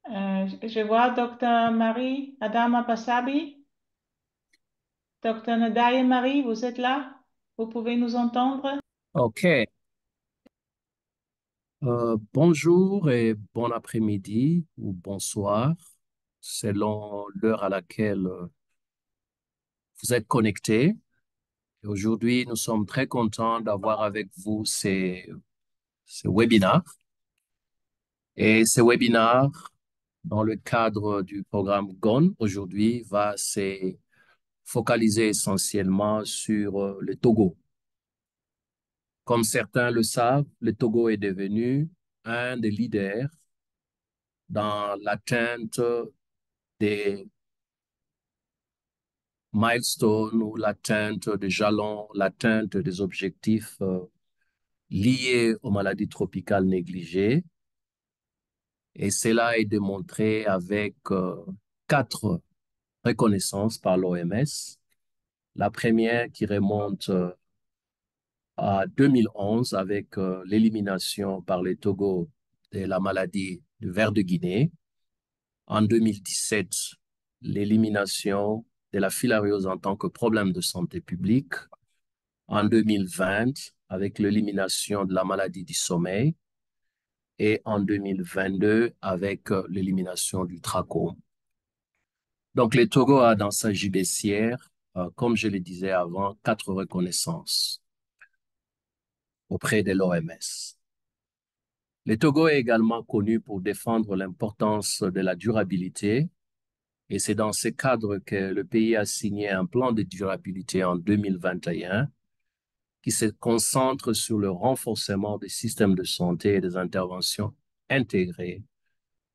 Je vois Dr. Marie Adama Passabi. Dr. Nadaye Marie, vous êtes là? Vous pouvez nous entendre? OK. Bonjour et bon après-midi ou bonsoir, selon l'heure à laquelle vous êtes connectés. Et aujourd'hui, nous sommes très contents d'avoir avec vous ces webinaires. Et ce webinaire, dans le cadre du programme GON, aujourd'hui, va se focaliser essentiellement sur le Togo. Comme certains le savent, le Togo est devenu un des leaders dans l'atteinte des milestones ou l'atteinte des jalons, l'atteinte des objectifs liés aux maladies tropicales négligées. Et cela est démontré avec quatre reconnaissances par l'OMS. La première qui remonte à 2011 avec l'élimination par les Togo de la maladie du ver de Guinée. En 2017, l'élimination de la filariose en tant que problème de santé publique. En 2020, avec l'élimination de la maladie du sommeil. Et en 2022, avec l'élimination du trachome. Donc, le Togo a dans sa gibecière, comme je le disais avant, quatre reconnaissances auprès de l'OMS. Le Togo est également connu pour défendre l'importance de la durabilité. Et c'est dans ce cadre que le pays a signé un plan de durabilité en 2021 qui se concentre sur le renforcement des systèmes de santé et des interventions intégrées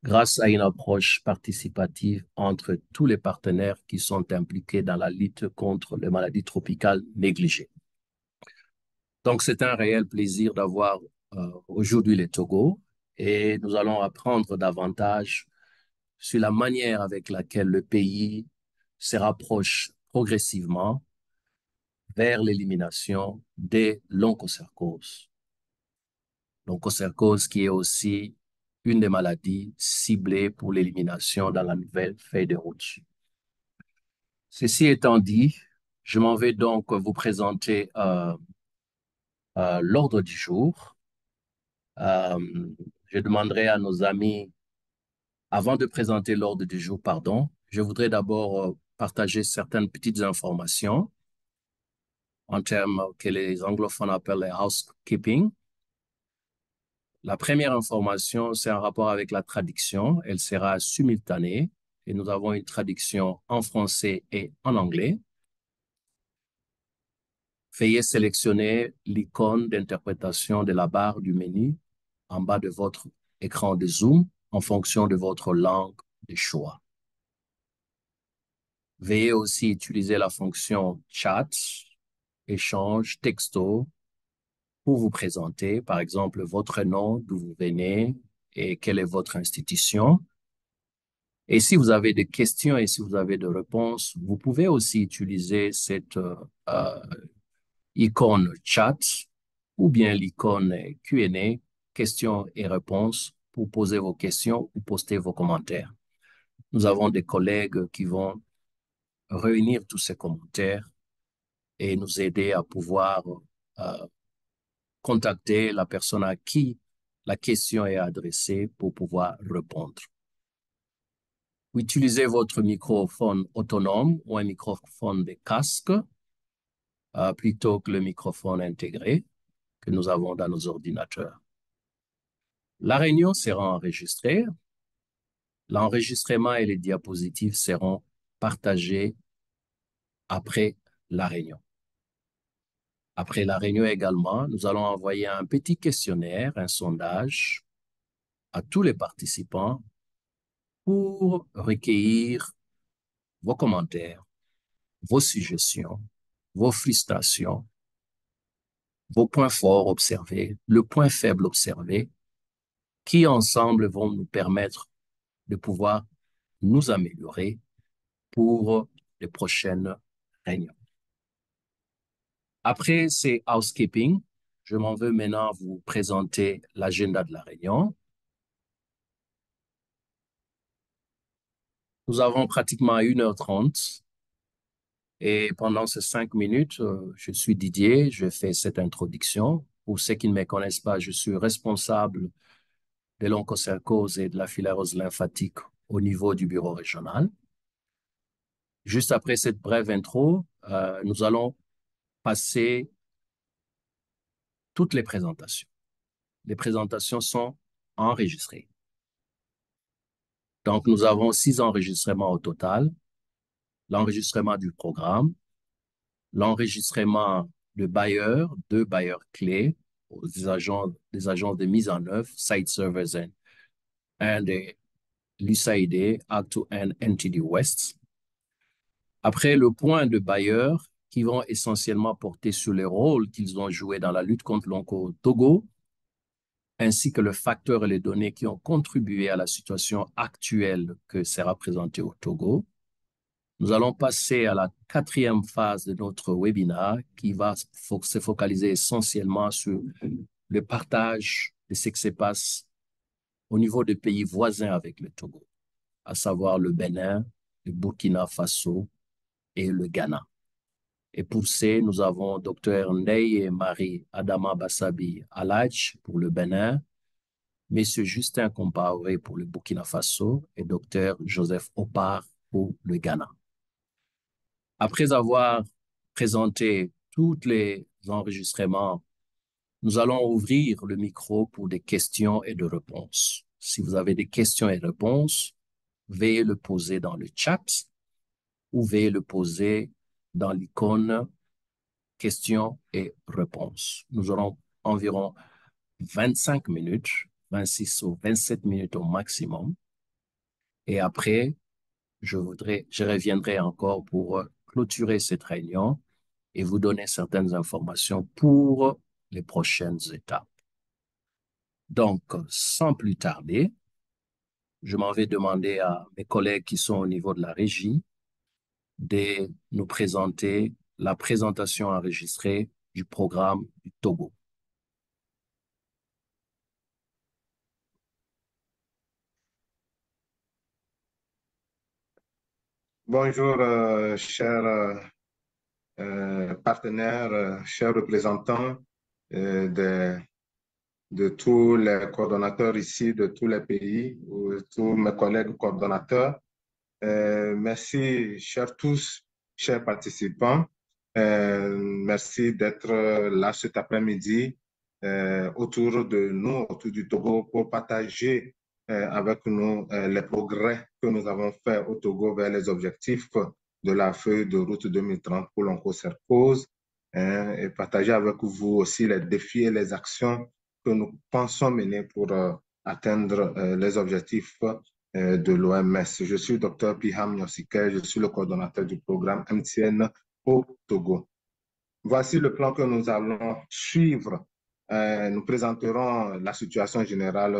grâce à une approche participative entre tous les partenaires qui sont impliqués dans la lutte contre les maladies tropicales négligées. Donc, c'est un réel plaisir d'avoir aujourd'hui les Togo et nous allons apprendre davantage sur la manière avec laquelle le pays se rapproche progressivement vers l'élimination des l'onchocercose. L'onchocercose qui est aussi une des maladies ciblées pour l'élimination dans la nouvelle feuille de route. Ceci étant dit, je m'en vais donc vous présenter l'ordre du jour. Euh, je demanderai à nos amis, avant de présenter l'ordre du jour, pardon, je voudrais d'abord partager certaines petites informations en termes que les anglophones appellent les housekeeping. La première information, c'est en rapport avec la traduction. Elle sera simultanée et nous avons une traduction en français et en anglais. Veuillez sélectionner l'icône d'interprétation de la barre du menu en bas de votre écran de Zoom en fonction de votre langue de choix. Veuillez aussi utiliser la fonction chat, échange, texto pour vous présenter, par exemple, votre nom, d'où vous venez et quelle est votre institution. Et si vous avez des questions et si vous avez des réponses, vous pouvez aussi utiliser cette icône chat ou bien l'icône Q&A, questions et réponses, pour poser vos questions ou poster vos commentaires. Nous avons des collègues qui vont réunir tous ces commentaires et nous aider à pouvoir euh, contacter la personne à qui la question est adressée pour pouvoir répondre. Utilisez votre microphone autonome ou un microphone de casque plutôt que le microphone intégré que nous avons dans nos ordinateurs. La réunion sera enregistrée. L'enregistrement et les diapositives seront partagés après la réunion. Après la réunion également, nous allons envoyer un petit questionnaire, un sondage à tous les participants pour recueillir vos commentaires, vos suggestions, vos frustrations, vos points forts observés, le point faible observé, qui ensemble vont nous permettre de pouvoir nous améliorer pour les prochaines réunions. Après ces housekeeping, je m'en veux maintenant vous présenter l'agenda de la réunion. Nous avons pratiquement 1h30 et pendant ces 5 minutes, je suis Didier, je fais cette introduction. Pour ceux qui ne me connaissent pas, je suis responsable de l'onchocercose et de la filariose lymphatique au niveau du bureau régional. Juste après cette brève intro, nous allons passer toutes les présentations. Les présentations sont enregistrées. Donc, nous avons 6 enregistrements au total. L'enregistrement du programme, l'enregistrement de bailleurs, 2 bailleurs clés, des agences de mise en œuvre, Site Servers and l'USAID, Acto and NTD West. Après, le point de bailleurs qui vont essentiellement porter sur les rôles qu'ils ont joués dans la lutte contre l'onco au Togo, ainsi que le facteur et les données qui ont contribué à la situation actuelle que sera présentée au Togo. Nous allons passer à la 4e phase de notre webinaire qui va se focaliser essentiellement sur le partage de ce qui se passe au niveau des pays voisins avec le Togo, à savoir le Bénin, le Burkina Faso et le Ghana. Et pour ce, nous avons Dr Ndeye Marie Adama Bassabi Aladj pour le Bénin, M. Justin Compaoré pour le Burkina Faso et Dr Joseph Opar pour le Ghana. Après avoir présenté tous les enregistrements, nous allons ouvrir le micro pour des questions et des réponses. Si vous avez des questions et réponses, veuillez le poser dans le chat ou veuillez le poser dans l'icône questions et réponses. Nous aurons environ 25 minutes, 26 ou 27 minutes au maximum. Et après, je reviendrai encore pour clôturer cette réunion et vous donner certaines informations pour les prochaines étapes. Donc, sans plus tarder, je m'en vais demander à mes collègues qui sont au niveau de la régie de nous présenter la présentation enregistrée du programme du Togo. Bonjour, chers partenaires, chers représentants de tous les coordonnateurs ici, de tous les pays, tous mes collègues coordonnateurs. Merci, chers tous, chers participants. Merci d'être là cet après-midi autour de nous, autour du Togo, pour partager avec nous les progrès que nous avons faits au Togo vers les objectifs de la feuille de route 2030 pour l'onchocercose et partager avec vous aussi les défis et les actions que nous pensons mener pour atteindre les objectifs de l'OMS. Je suis Dr Piham Nyosike, je suis le coordonnateur du programme MTN au Togo. Voici le plan que nous allons suivre. Nous présenterons la situation générale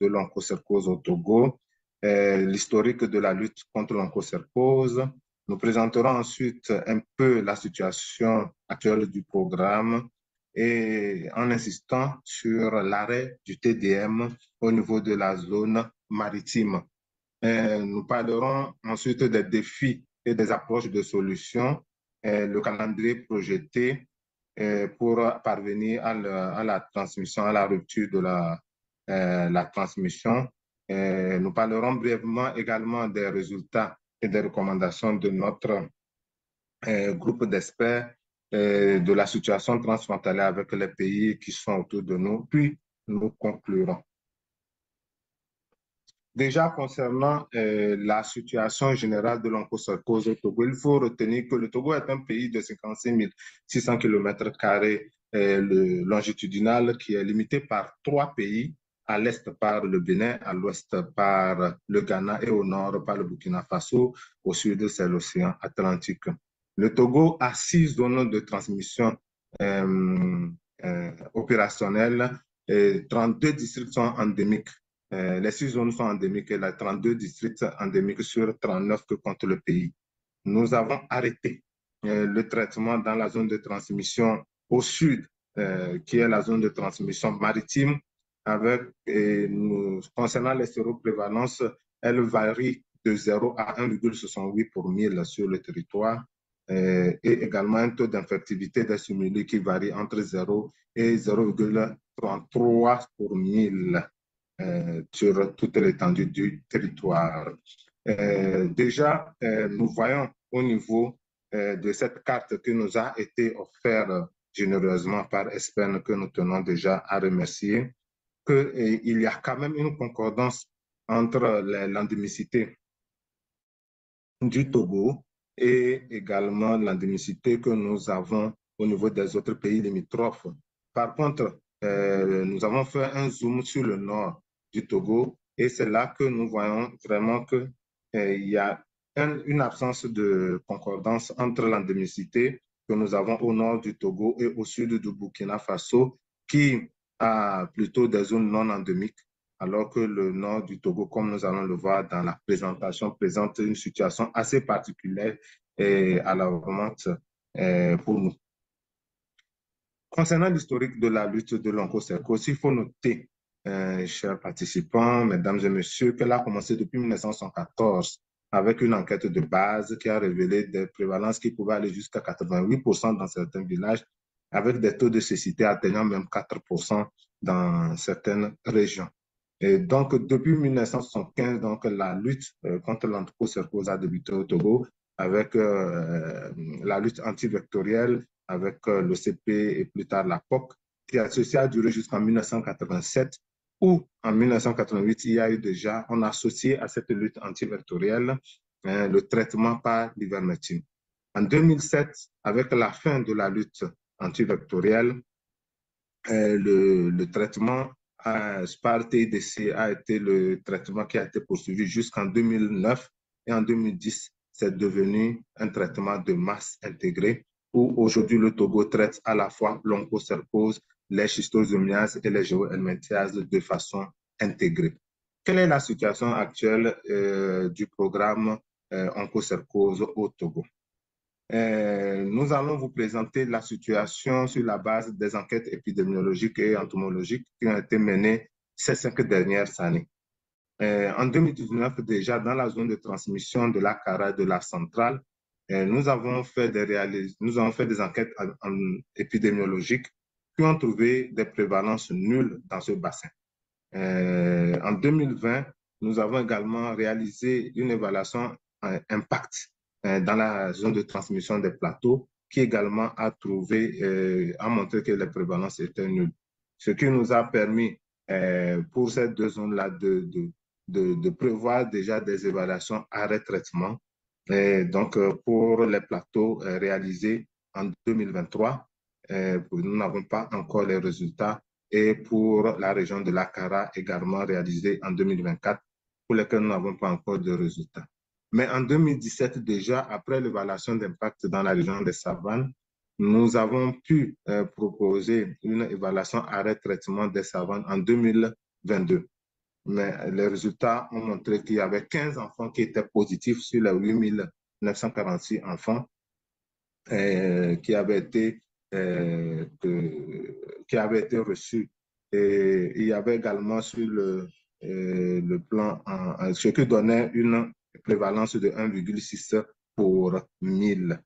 de l'onchocercose au Togo, l'historique de la lutte contre l'onchocercose. Nous présenterons ensuite un peu la situation actuelle du programme et en insistant sur l'arrêt du TDM au niveau de la zone maritime. Nous parlerons ensuite des défis et des approches de solutions, le calendrier projeté pour parvenir à la transmission, à la rupture de la transmission. Nous parlerons brièvement également des résultats et des recommandations de notre groupe d'experts de la situation transfrontalière avec les pays qui sont autour de nous, puis nous conclurons. Déjà, concernant la situation générale de l'onchocercose au Togo, il faut retenir que le Togo est un pays de 56 600 km² longitudinal qui est limité par 3 pays, à l'est par le Bénin, à l'ouest par le Ghana et au nord par le Burkina Faso, au sud c'est l'océan Atlantique. Le Togo a 6 zones de transmission opérationnelles et 32 districts sont endémiques. Les 6 zones sont endémiques et les 32 districts endémiques sur 39 que compte le pays. Nous avons arrêté le traitement dans la zone de transmission au sud, qui est la zone de transmission maritime, avec, concernant les séroprévalences, elles varient de 0 à 1,68 pour 1000 sur le territoire, et également un taux d'infectivité des stimuli qui varie entre 0 et 0,33 pour 1000 sur toute l'étendue du territoire. Déjà, nous voyons au niveau de cette carte qui nous a été offerte généreusement par ESPEN, que nous tenons déjà à remercier, qu'il y a quand même une concordance entre l'endémicité du Togo et également l'endémicité que nous avons au niveau des autres pays limitrophes. Par contre, nous avons fait un zoom sur le nord du Togo et c'est là que nous voyons vraiment qu'il y a une absence de concordance entre l'endémicité que nous avons au nord du Togo et au sud du Burkina Faso, qui a plutôt des zones non endémiques, alors que le nord du Togo, comme nous allons le voir dans la présentation, présente une situation assez particulière et alarmante pour nous. Concernant l'historique de la lutte de l'onchocercose, il faut noter, chers participants, mesdames et messieurs, qu'elle a commencé depuis 1914 avec une enquête de base qui a révélé des prévalences qui pouvaient aller jusqu'à 88% dans certains villages, avec des taux de cécité atteignant même 4% dans certaines régions. Et donc, depuis 1975, donc, la lutte contre l'onchocercose a débuté au Togo avec la lutte antivectorielle, avec le CP et plus tard la POC, qui a duré jusqu'en 1987, où en 1988, il y a eu déjà, on a associé à cette lutte antivectorielle le traitement par l'ivermectine. En 2007, avec la fin de la lutte antivectorielle, le traitement par TIDC a été le traitement qui a été poursuivi jusqu'en 2009 et en 2010, c'est devenu un traitement de masse intégré où aujourd'hui le Togo traite à la fois l'onchocercose, les schistosomiases et les géohelminthiases de façon intégrée. Quelle est la situation actuelle du programme onchocercose au Togo? Nous allons vous présenter la situation sur la base des enquêtes épidémiologiques et entomologiques qui ont été menées ces 5 dernières années. En 2019, déjà dans la zone de transmission de la CARA de la centrale, nous avons fait des enquêtes épidémiologiques qui ont trouvé des prévalences nulles dans ce bassin. En 2020, nous avons également réalisé une évaluation impact dans la zone de transmission des plateaux, qui également a montré que les prévalences étaient nulles. Ce qui nous a permis pour ces deux zones-là de prévoir déjà des évaluations arrêt-traitement. Donc, pour les plateaux réalisés en 2023, nous n'avons pas encore les résultats. Et pour la région de la CARA, également réalisée en 2024, pour lesquels nous n'avons pas encore de résultats. Mais en 2017, déjà, après l'évaluation d'impact dans la région des savanes, nous avons pu proposer une évaluation arrêt-traitement des savanes en 2022. Mais les résultats ont montré qu'il y avait 15 enfants qui étaient positifs sur les 8 946 enfants qui avaient été reçus. Et il y avait également sur le plan, ce qui donnait une prévalence de 1,6 pour 1000.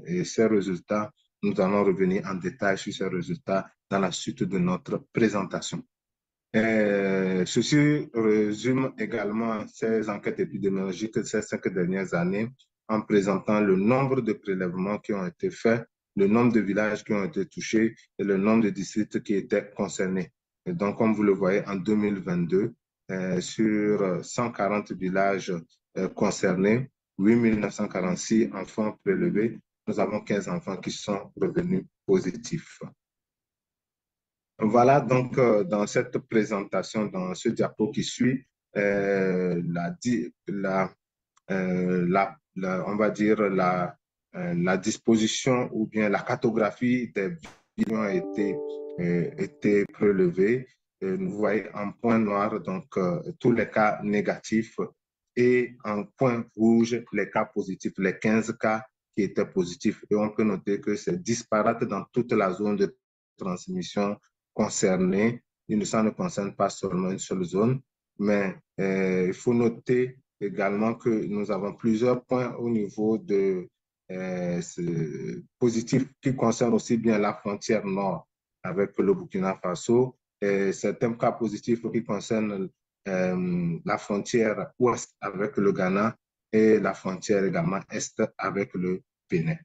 Et ces résultats, nous allons revenir en détail sur ces résultats dans la suite de notre présentation. Ceci résume également ces enquêtes épidémiologiques de ces 5 dernières années en présentant le nombre de prélèvements qui ont été faits, le nombre de villages qui ont été touchés et le nombre de districts qui étaient concernés. Et donc, comme vous le voyez, en 2022, sur 140 villages concernés, 8 946 enfants prélevés, nous avons 15 enfants qui sont revenus positifs. Voilà donc dans cette présentation, dans ce diapo qui suit, on va dire la disposition ou bien la cartographie des villes qui ont été prélevées. Vous voyez en point noir donc tous les cas négatifs et en point rouge les cas positifs, les 15 cas qui étaient positifs. Et on peut noter que c'est disparate dans toute la zone de transmission concernée. Ça ne concerne pas seulement une seule zone, mais il faut noter également que nous avons plusieurs points au niveau de positifs qui concernent aussi bien la frontière nord avec le Burkina Faso et certains cas positifs qui concernent la frontière ouest avec le Ghana et la frontière également est avec le Bénin.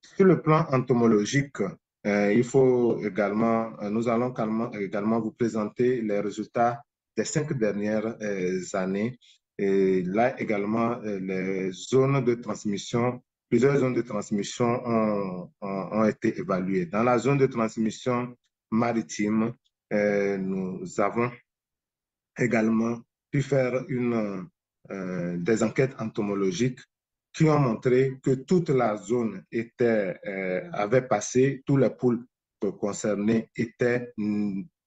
Sur le plan entomologique, nous allons également vous présenter les résultats des 5 dernières années. Et là également, les zones de transmission, plusieurs zones de transmission ont été évaluées. Dans la zone de transmission maritime, nous avons également pu faire des enquêtes entomologiques qui ont montré que toute la zone avait passé, tous les poules concernées étaient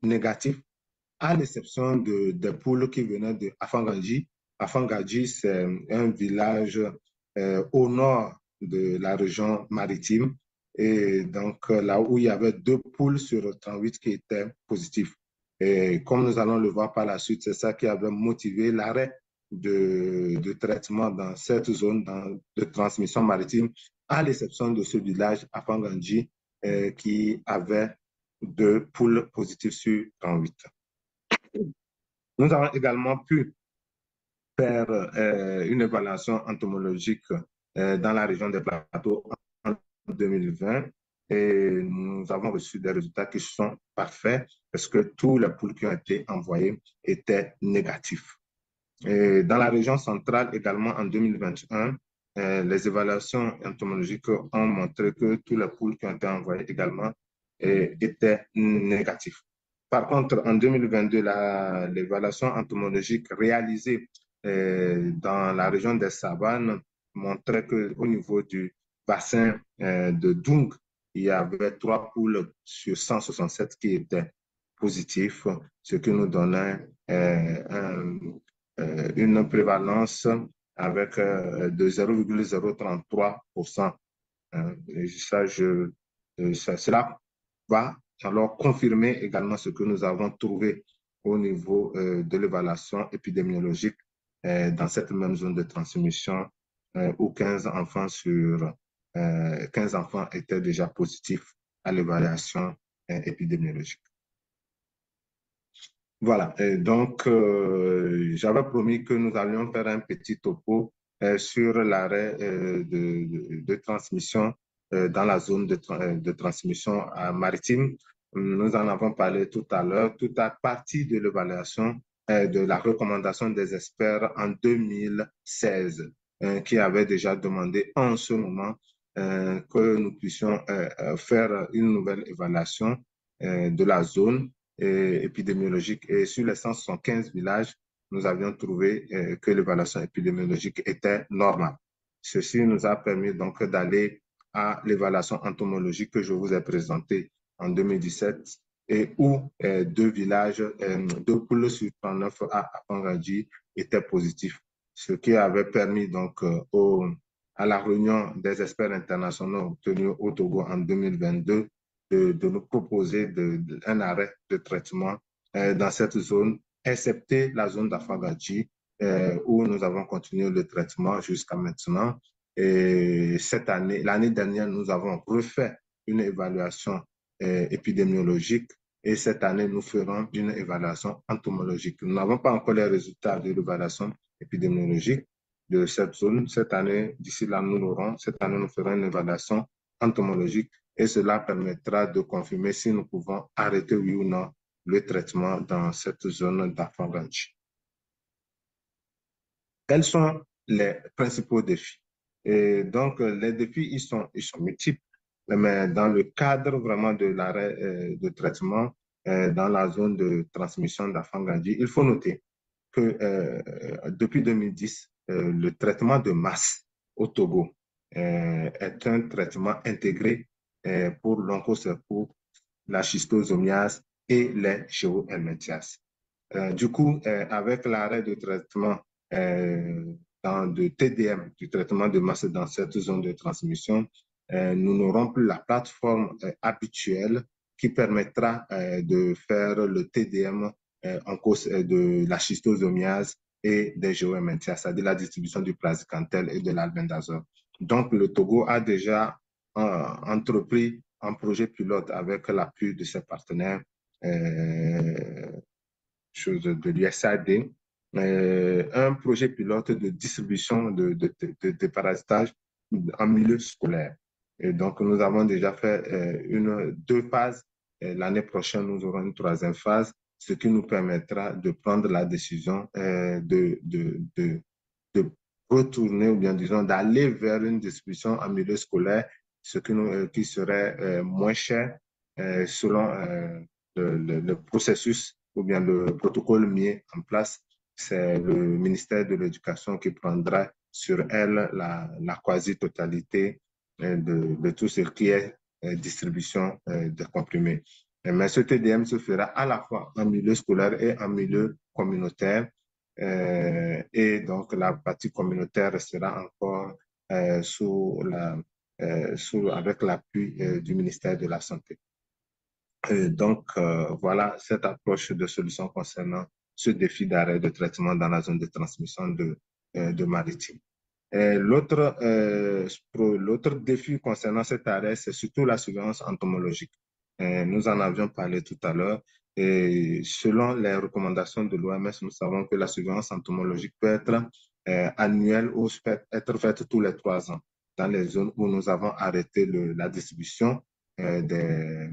négatifs, à l'exception des poules qui venaient de Afangadji. Afangadji, c'est un village au nord de la région maritime, et donc là où il y avait 2 poules sur 38 qui étaient positives. Et comme nous allons le voir par la suite, c'est ça qui avait motivé l'arrêt de traitement dans cette zone de transmission maritime, à l'exception de ce village Afangadji qui avait 2 poules positives sur 38. Nous avons également pu faire une évaluation entomologique dans la région des Plateaux en 2020 et nous avons reçu des résultats qui sont parfaits parce que tous les poules qui ont été envoyées étaient négatifs. Et dans la région centrale également en 2021, les évaluations entomologiques ont montré que tous les poules qui ont été envoyées également étaient négatifs. Par contre, en 2022, l'évaluation entomologique réalisée dans la région des savanes montrait qu'au niveau du bassin de Doung, il y avait 3 poules sur 167 qui étaient positifs, ce qui nous donnait une prévalence avec de 0,033%. Cela va alors confirmer également ce que nous avons trouvé au niveau de l'évaluation épidémiologique dans cette même zone de transmission où 15 enfants étaient déjà positifs à l'évaluation épidémiologique. Voilà, et donc j'avais promis que nous allions faire un petit topo sur l'arrêt de transmission dans la zone de transmission maritime. Nous en avons parlé tout à l'heure, tout à partie de l'évaluation de la recommandation des experts en 2016, qui avait déjà demandé en ce moment que nous puissions faire une nouvelle évaluation de la zone épidémiologique. Et sur les 175 villages, nous avions trouvé que l'évaluation épidémiologique était normale. Ceci nous a permis donc d'aller à l'évaluation entomologique que je vous ai présentée en 2017 et où 2 villages, 2 poules sur 39 à Afangadji étaient positifs, ce qui avait permis donc à la réunion des experts internationaux tenue au Togo en 2022 de nous proposer un arrêt de traitement dans cette zone, excepté la zone d'Afangadji, où nous avons continué le traitement jusqu'à maintenant. Et l'année dernière, nous avons refait une évaluation épidémiologique et cette année, nous ferons une évaluation entomologique. Nous n'avons pas encore les résultats de l'évaluation épidémiologique de cette zone. Cette année, d'ici là, nous l'aurons. Cette année, nous ferons une évaluation entomologique et cela permettra de confirmer si nous pouvons arrêter, oui ou non, le traitement dans cette zone d'Afangadji. Quels sont les principaux défis? Et donc, les défis, ils sont multiples, mais dans le cadre vraiment de l'arrêt de traitement dans la zone de transmission d'Afangadji, il faut noter que depuis 2010, le traitement de masse au Togo est un traitement intégré pour l'onchocerco, la schistosomiase et les géohelminthias. Du coup, avec l'arrêt de traitement de TDM, du traitement de masse dans cette zone de transmission, nous n'aurons plus la plateforme habituelle qui permettra de faire le TDM en cause de la schistosomiase et des géométrias, c'est-à-dire la distribution du praziquantel et de l'albendazole. Donc, le Togo a déjà entrepris un projet pilote avec l'appui de ses partenaires de l'USAID, un projet pilote de distribution de parasitage en milieu scolaire. Et donc, nous avons déjà fait deux phases. L'année prochaine, nous aurons une troisième phase, ce qui nous permettra de prendre la décision de retourner, ou bien disons, d'aller vers une distribution en milieu scolaire, ce qui serait moins cher selon le processus ou bien le protocole mis en place. C'est le ministère de l'Éducation qui prendra sur elle la quasi-totalité de tout ce qui est distribution de comprimés. Mais ce TDM se fera à la fois en milieu scolaire et en milieu communautaire. Et donc, la partie communautaire sera encore avec l'appui du ministère de la Santé. Donc, voilà cette approche de solution concernant ce défi d'arrêt de traitement dans la zone de transmission de maritime. L'autre défi concernant cet arrêt, c'est surtout la surveillance entomologique. Nous en avions parlé tout à l'heure. Et selon les recommandations de l'OMS, nous savons que la surveillance entomologique peut être annuelle ou peut être faite tous les 3 ans dans les zones où nous avons arrêté la distribution des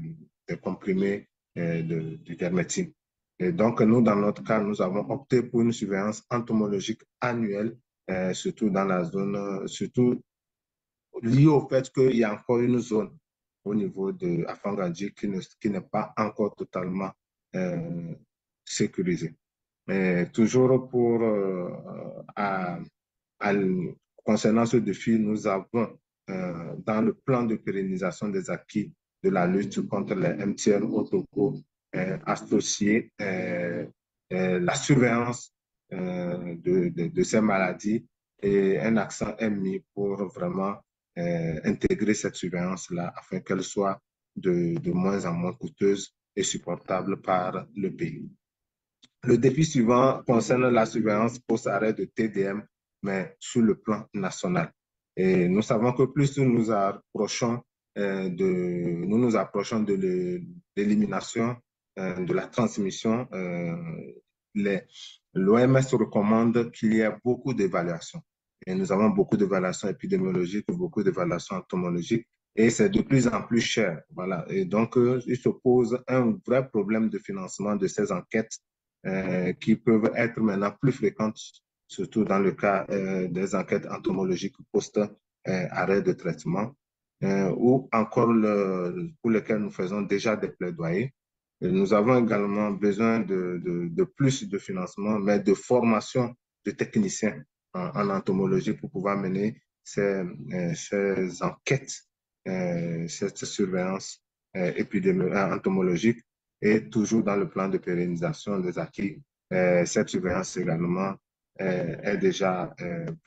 comprimés du dermétine. Et donc, nous, dans notre cas, nous avons opté pour une surveillance entomologique annuelle, surtout dans la zone, surtout lié au fait qu'il y a encore une zone au niveau de Afangandji qui n'est pas encore totalement sécurisée. Mais toujours concernant ce défi, nous avons dans le plan de pérennisation des acquis de la lutte contre les MTL au Togo associé la surveillance de ces maladies et un accent est mis pour vraiment intégrer cette surveillance-là afin qu'elle soit de moins en moins coûteuse et supportable par le pays. Le défi suivant concerne la surveillance post-arrêt de TDM, mais sur le plan national. Et nous savons que plus nous nous approchons de l'élimination de la transmission, l'OMS recommande qu'il y ait beaucoup d'évaluations. Et nous avons beaucoup d'évaluations épidémiologiques, beaucoup d'évaluations entomologiques, et c'est de plus en plus cher. Voilà. Et donc, il se pose un vrai problème de financement de ces enquêtes qui peuvent être maintenant plus fréquentes, surtout dans le cas des enquêtes entomologiques post-arrêt de traitement, ou encore pour lesquelles nous faisons déjà des plaidoyers. Et nous avons également besoin de plus de financement, mais de formation de techniciens en entomologie pour pouvoir mener ces enquêtes, cette surveillance entomologique et toujours dans le plan de pérennisation des acquis. Cette surveillance également est déjà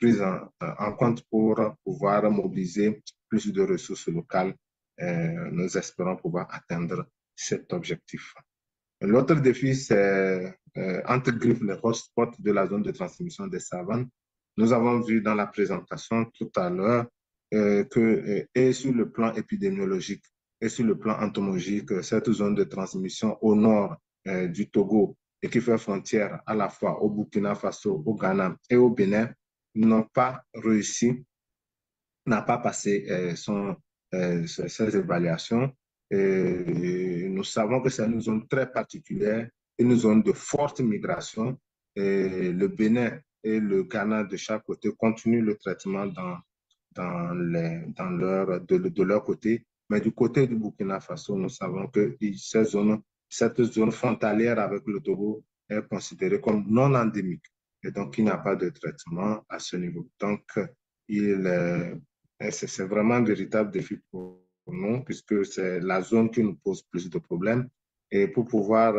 prise en compte pour pouvoir mobiliser plus de ressources locales. Nous espérons pouvoir atteindre cet objectif. L'autre défi, c'est entre griffes les hotspots de la zone de transmission des savanes. Nous avons vu dans la présentation tout à l'heure que, et sur le plan épidémiologique et sur le plan entomologique, cette zone de transmission au nord du Togo et qui fait frontière à la fois au Burkina Faso, au Ghana et au Bénin, n'a pas passé ces évaluations. Et nous savons que c'est une zone très particulière, une zone de forte migration. Et le Bénin et le Ghana de chaque côté continuent le traitement de leur côté. Mais du côté du Burkina Faso, nous savons que cette zone frontalière avec le Togo est considérée comme non endémique. Et donc, il n'y a pas de traitement à ce niveau. Donc, c'est vraiment un véritable défi pour nous, puisque c'est la zone qui nous pose plus de problèmes. Et pour pouvoir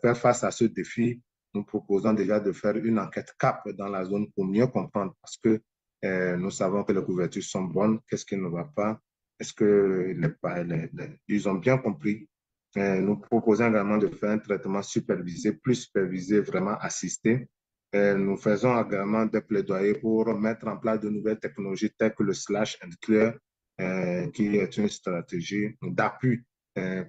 faire face à ce défi, nous proposons déjà de faire une enquête CAP dans la zone pour mieux comprendre, parce que nous savons que les couvertures sont bonnes, qu'est-ce qui ne va pas, est-ce que ils ont bien compris Nous proposons également de faire un traitement supervisé, plus supervisé, vraiment assisté. Nous faisons également des plaidoyers pour mettre en place de nouvelles technologies telles que le slash and clear, qui est une stratégie d'appui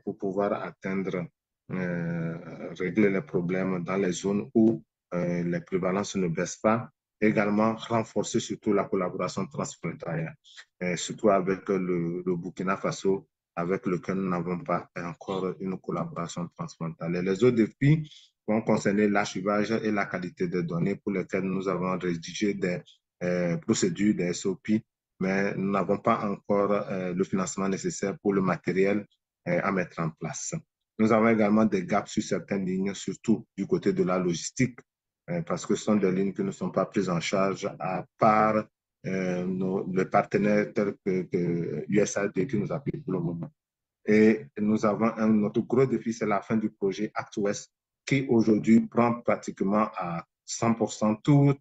pour pouvoir atteindre, régler les problèmes dans les zones où les prévalences ne baissent pas. Également, renforcer surtout la collaboration transfrontalière, surtout avec le Burkina Faso, avec lequel nous n'avons pas encore une collaboration transfrontalière. Les autres défis vont concerner l'archivage et la qualité des données pour lesquelles nous avons rédigé des procédures, des SOP, mais nous n'avons pas encore le financement nécessaire pour le matériel à mettre en place. Nous avons également des gaps sur certaines lignes, surtout du côté de la logistique, parce que ce sont des lignes qui ne sont pas prises en charge à part les partenaires tels que USAID qui nous appuient pour le moment. Et nous avons notre gros défi, c'est la fin du projet Act West, qui aujourd'hui prend pratiquement à 100% toutes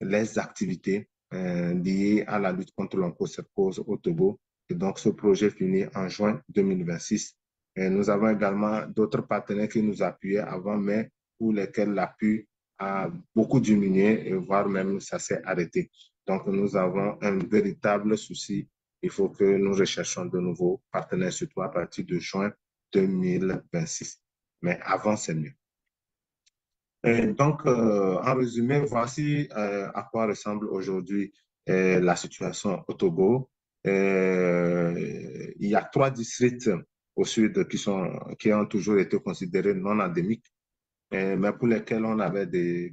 les activités liées à la lutte contre l'onchocercose au Togo. Et donc, ce projet finit en juin 2026. Et nous avons également d'autres partenaires qui nous appuyaient avant, mais pour lesquels l'appui a beaucoup diminué, et voire même ça s'est arrêté. Donc, nous avons un véritable souci. Il faut que nous recherchions de nouveaux partenaires, surtout à partir de juin 2026. Mais avant, c'est mieux. Et donc, en résumé, voici à quoi ressemble aujourd'hui la situation au Togo. Il y a 3 districts au sud qui ont toujours été considérés non endémiques, mais pour lesquels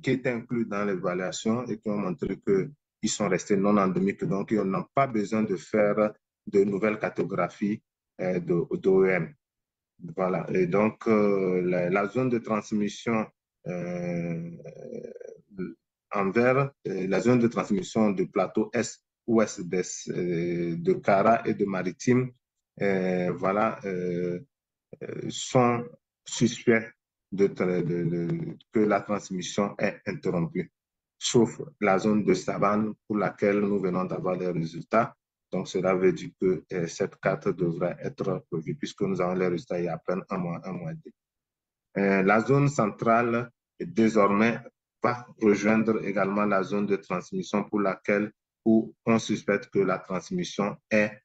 qui étaient inclus dans l'évaluation et qui ont montré qu'ils sont restés non endémiques. Donc, ils n'ont pas besoin de faire de nouvelles cartographies d'OEM. Voilà. Et donc, la zone de transmission en vert, la zone de transmission du plateau est-ouest de Kara et de Maritime, voilà, sont suspects que la transmission est interrompue, sauf la zone de savane pour laquelle nous venons d'avoir les résultats. Donc, cela veut dire que cette carte devrait être revue puisque nous avons les résultats il y a à peine un mois et demi. La zone centrale, désormais, va rejoindre également la zone de transmission où on suspecte que la transmission est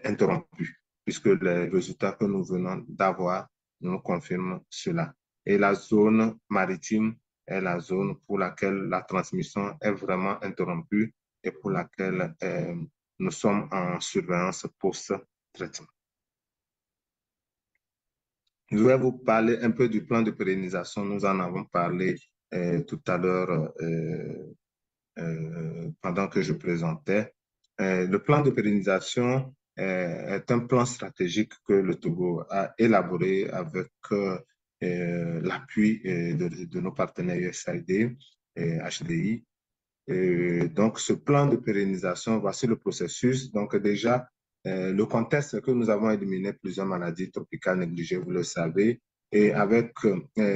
interrompue, puisque les résultats que nous venons d'avoir nous confirment cela. Et la zone maritime est la zone pour laquelle la transmission est vraiment interrompue et pour laquelle nous sommes en surveillance post-traitement. Je vais vous parler un peu du plan de pérennisation. Nous en avons parlé tout à l'heure pendant que je présentais. Le plan de pérennisation est un plan stratégique que le Togo a élaboré avec l'appui de nos partenaires USAID et HDI. Donc, ce plan de pérennisation, voici le processus. Donc, déjà, le contexte, c'est que nous avons éliminé plusieurs maladies tropicales négligées, vous le savez. Et avec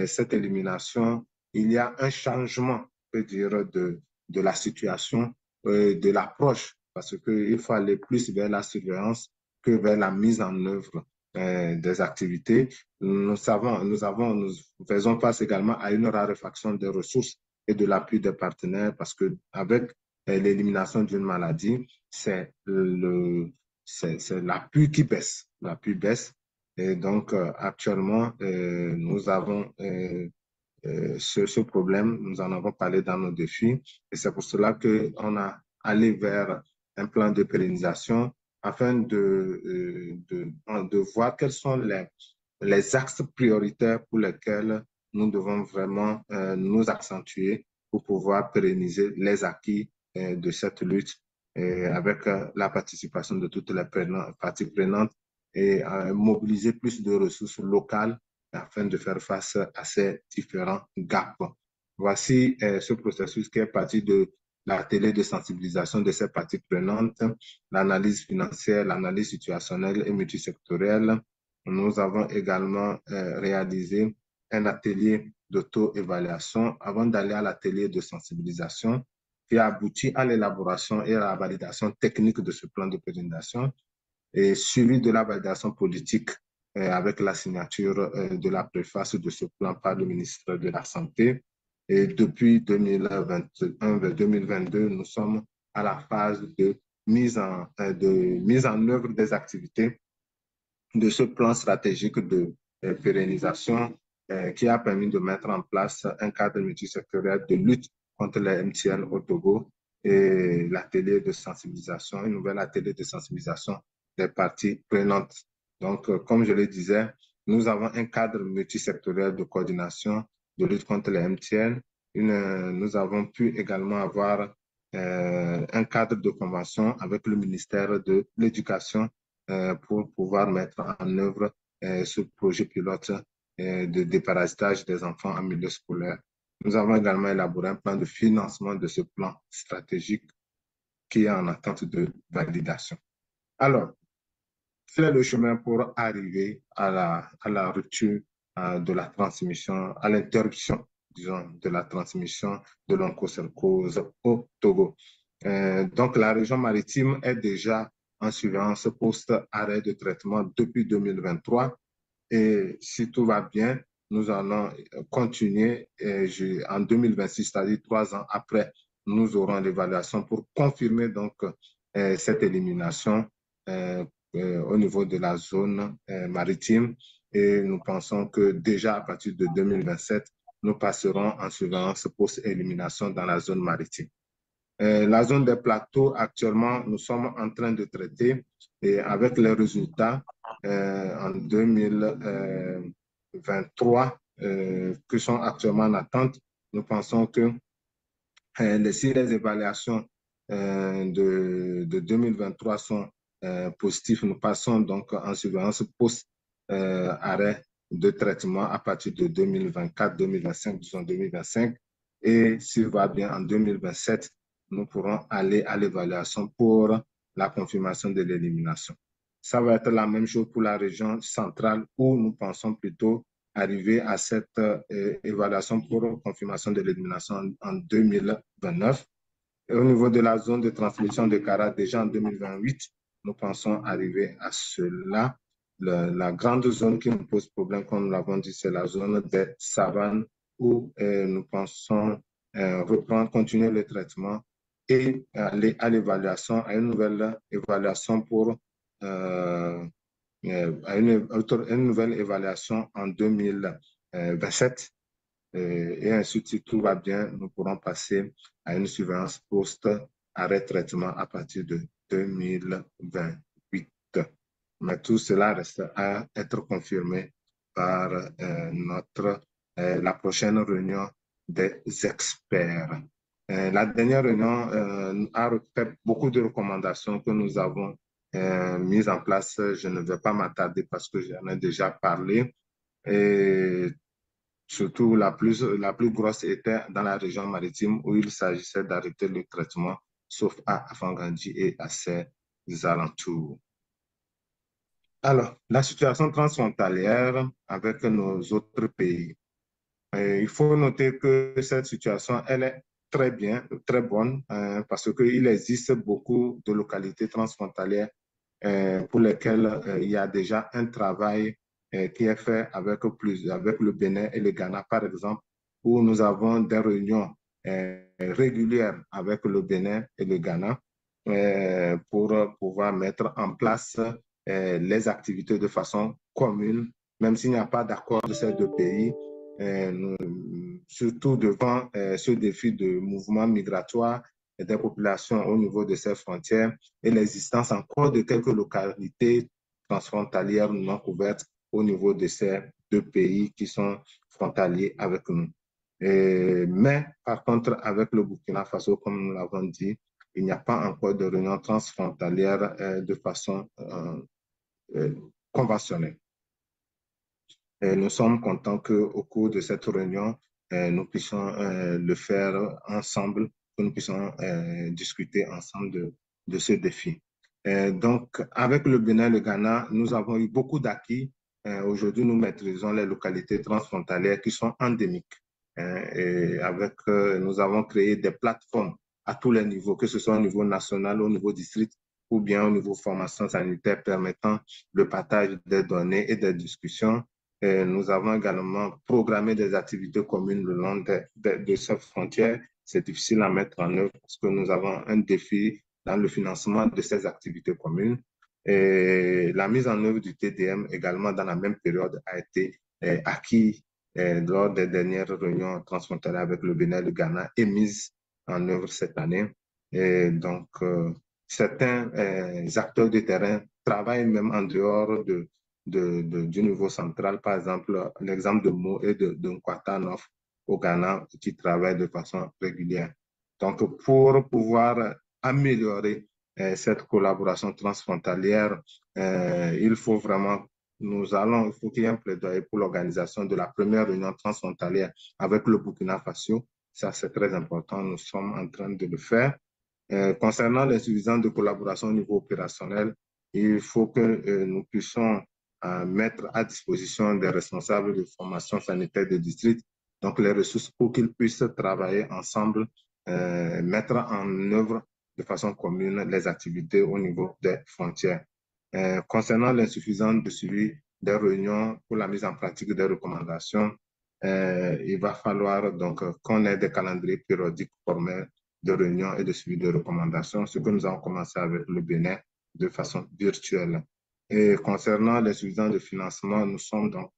cette élimination, il y a un changement, je peux dire, de la situation, de l'approche, parce qu'il faut aller plus vers la surveillance que vers la mise en œuvre des activités. Nous faisons face également à une raréfaction des ressources et de l'appui des partenaires parce que avec l'élimination d'une maladie, c'est l'appui qui baisse. L'appui baisse. Et donc, actuellement, nous avons ce problème. Nous en avons parlé dans nos défis. Et c'est pour cela qu'on a allé vers un plan de pérennisation afin de voir quels sont les axes prioritaires pour lesquels nous devons vraiment nous accentuer pour pouvoir pérenniser les acquis de cette lutte avec la participation de toutes les parties prenantes et mobiliser plus de ressources locales afin de faire face à ces différents gaps. Voici ce processus qui est parti de l'atelier de sensibilisation de ces parties prenantes, l'analyse financière, l'analyse situationnelle et multisectorielle. Nous avons également réalisé un atelier d'auto-évaluation avant d'aller à l'atelier de sensibilisation qui a abouti à l'élaboration et à la validation technique de ce plan de pérennisation et suivi de la validation politique avec la signature de la préface de ce plan par le ministre de la Santé. Et depuis 2021-2022, nous sommes à la phase de mise en œuvre des activités de ce plan stratégique de pérennisation qui a permis de mettre en place un cadre multisectoriel de lutte contre les MTL au Togo et l'atelier de sensibilisation, une nouvelle atelier de sensibilisation des parties prenantes. Donc, comme je le disais, nous avons un cadre multisectoriel de coordination de lutte contre les MTL. Nous avons pu également avoir un cadre de convention avec le ministère de l'Éducation pour pouvoir mettre en œuvre ce projet pilote de déparasitage des enfants en milieu scolaire. Nous avons également élaboré un plan de financement de ce plan stratégique qui est en attente de validation. Alors, quel est le chemin pour arriver à la rupture de la transmission, à l'interruption, disons, de la transmission de l'onchocercose au Togo? Donc, la région maritime est déjà en surveillance post-arrêt de traitement depuis 2023. Et si tout va bien, nous allons continuer en 2026, c'est-à-dire 3 ans après, nous aurons l'évaluation pour confirmer donc cette élimination au niveau de la zone maritime. Et nous pensons que déjà à partir de 2027, nous passerons en surveillance post-élimination dans la zone maritime. La zone des plateaux, actuellement, nous sommes en train de traiter et avec les résultats en 2023 qui sont actuellement en attente, nous pensons que si les évaluations de 2023 sont positives, nous passons donc en surveillance post-arrêt de traitement à partir de 2024, 2025, disons 2025. Et s'il va bien en 2027, nous pourrons aller à l'évaluation pour la confirmation de l'élimination. Ça va être la même chose pour la région centrale où nous pensons plutôt arriver à cette évaluation pour confirmation de l'élimination en 2029. Et au niveau de la zone de transmission de Kara, déjà en 2028, nous pensons arriver à cela. La grande zone qui nous pose problème, comme nous l'avons dit, c'est la zone des savanes où nous pensons continuer le traitement et aller à l'évaluation, à une nouvelle évaluation pour à une nouvelle évaluation en 2027. Et ensuite, si tout va bien, nous pourrons passer à une surveillance post-arrêt traitement à partir de 2028. Mais tout cela reste à être confirmé par la prochaine réunion des experts. La dernière réunion a fait beaucoup de recommandations que nous avons mises en place. Je ne vais pas m'attarder parce que j'en ai déjà parlé. Et surtout, la plus grosse était dans la région maritime où il s'agissait d'arrêter le traitement, sauf à Afangandji et à ses alentours. Alors, la situation transfrontalière avec nos autres pays. Il faut noter que cette situation, elle est très bien, très bonne, parce qu'il existe beaucoup de localités transfrontalières pour lesquelles il y a déjà un travail qui est fait avec le Bénin et le Ghana, par exemple, où nous avons des réunions régulières avec le Bénin et le Ghana pour pouvoir mettre en place les activités de façon commune, même s'il n'y a pas d'accord de ces deux pays, surtout devant ce défi de mouvement migratoire des populations au niveau de ces frontières et l'existence encore de quelques localités transfrontalières non couvertes au niveau de ces deux pays qui sont frontaliers avec nous. Mais par contre, avec le Burkina Faso, comme nous l'avons dit, il n'y a pas encore de réunion transfrontalière de façon conventionnelle. Et nous sommes contents qu'au cours de cette réunion, nous puissions le faire ensemble, que nous puissions discuter ensemble de ce défi. Donc, avec le Bénin et le Ghana, nous avons eu beaucoup d'acquis. Aujourd'hui, nous maîtrisons les localités transfrontalières qui sont endémiques. Et nous avons créé des plateformes à tous les niveaux, que ce soit au niveau national, au niveau district ou bien au niveau formation sanitaire permettant le partage des données et des discussions. Nous avons également programmé des activités communes le long de ces frontières. C'est difficile à mettre en œuvre parce que nous avons un défi dans le financement de ces activités communes. Et la mise en œuvre du TDM également dans la même période a été acquis lors des dernières réunions transfrontalières avec le Bénin et le Ghana et mise en œuvre cette année. Et donc, certains acteurs de terrain travaillent même en dehors du niveau central. Par exemple, l'exemple de Mo et de Nkwata-Nof au Ghana qui travaillent de façon régulière. Donc, pour pouvoir améliorer cette collaboration transfrontalière, il faut vraiment, il faut qu'il y ait un plaidoyer pour l'organisation de la première réunion transfrontalière avec le Burkina Faso. Ça, c'est très important. Nous sommes en train de le faire. Concernant l'insuffisance de collaboration au niveau opérationnel, il faut que nous puissions mettre à disposition des responsables de formation sanitaire de district, donc les ressources pour qu'ils puissent travailler ensemble, mettre en œuvre de façon commune les activités au niveau des frontières. Concernant l'insuffisance de suivi des réunions pour la mise en pratique des recommandations, il va falloir donc qu'on ait des calendriers périodiques formels de réunions et de suivi de recommandations, ce que nous avons commencé avec le Bénin de façon virtuelle. Et concernant l'insuffisance de financement, nous sommes donc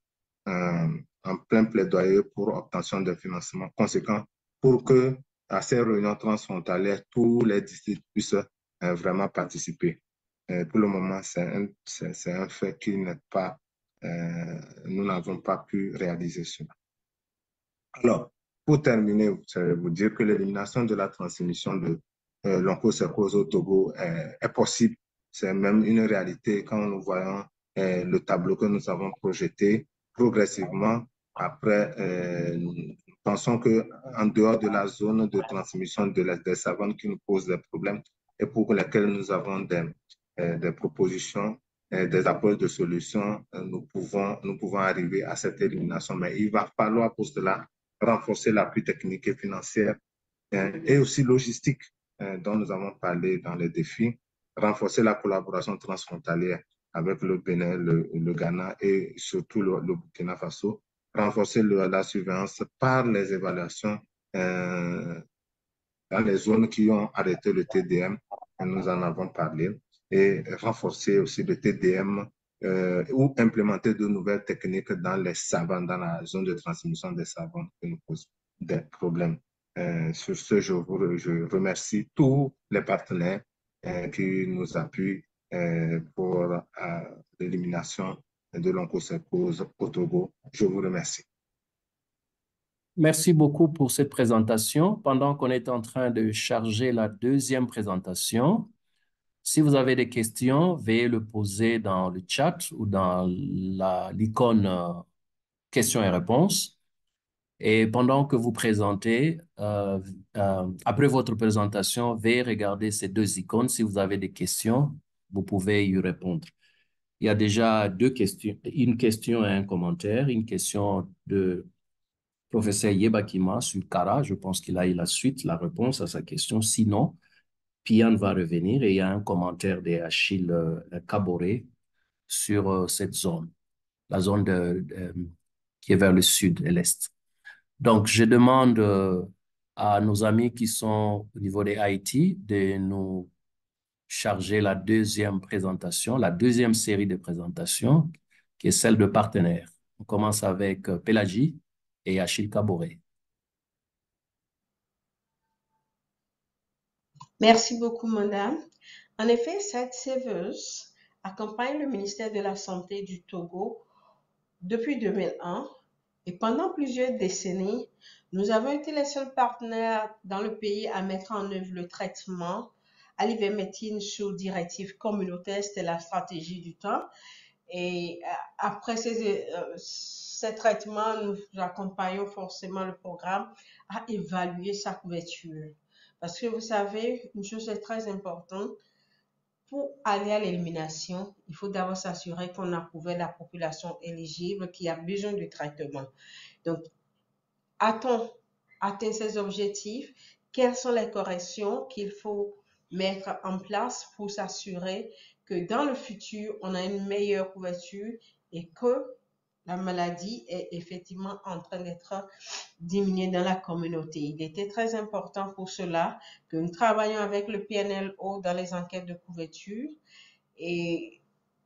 en plein plaidoyer pour obtention de financements conséquents pour que à ces réunions transfrontalières, tous les districts puissent vraiment participer. Pour le moment, c'est un fait qui n'est pas, nous n'avons pas pu réaliser cela. Alors, pour terminer, je vais vous dire que l'élimination de la transmission de l'onchocercose au Togo est possible. C'est même une réalité quand nous voyons le tableau que nous avons projeté progressivement. Après, nous pensons qu'en dehors de la zone de transmission des savanes qui nous posent des problèmes et pour lesquelles nous avons des propositions, des apports de solutions, nous pouvons arriver à cette élimination. Mais il va falloir pour cela renforcer l'appui technique et financier et aussi logistique dont nous avons parlé dans les défis, renforcer la collaboration transfrontalière avec le Bénin, le Ghana et surtout le Burkina Faso, renforcer la surveillance par les évaluations dans les zones qui ont arrêté le TDM, nous en avons parlé, et renforcer aussi le TDM ou implémenter de nouvelles techniques dans les savanes, dans la zone de transmission des savanes qui nous posent des problèmes. Sur ce, je remercie tous les partenaires qui nous appuient pour l'élimination de l'onchocercose au Togo. Je vous remercie. Merci beaucoup pour cette présentation. Pendant qu'on est en train de charger la deuxième présentation, si vous avez des questions, veuillez le poser dans le chat ou dans l'icône questions et réponses. Et pendant que vous présentez, après votre présentation, veuillez regarder ces deux icônes. Si vous avez des questions, vous pouvez y répondre. Il y a déjà deux questions, une question et un commentaire. Une question de professeur Yebakima sur Kara. Je pense qu'il a eu la suite, la réponse à sa question. Sinon, Pian va revenir et il y a un commentaire d'Achille Kaboré sur cette zone, la zone qui est vers le sud et l'est. Donc, je demande à nos amis qui sont au niveau des Haïti de nous charger la deuxième présentation, la deuxième série de présentations, qui est celle de partenaires. On commence avec Pélagie et Achille Kaboré. Merci beaucoup, madame. En effet, cette séveuse accompagne le ministère de la Santé du Togo depuis 2001 et pendant plusieurs décennies, nous avons été les seuls partenaires dans le pays à mettre en œuvre le traitement à l'ivermectine sous directive communautaire. C'était la stratégie du temps. Et après ces traitements, nous accompagnons forcément le programme à évaluer sa couverture. Parce que vous savez, une chose est très importante, pour aller à l'élimination, il faut d'abord s'assurer qu'on a couvert la population éligible qui a besoin de traitement. Donc, a-t-on atteint ces objectifs? Quelles sont les corrections qu'il faut mettre en place pour s'assurer que dans le futur, on a une meilleure couverture et que la maladie est effectivement en train d'être diminuée dans la communauté. Il était très important pour cela que nous travaillions avec le PNLO dans les enquêtes de couverture. Et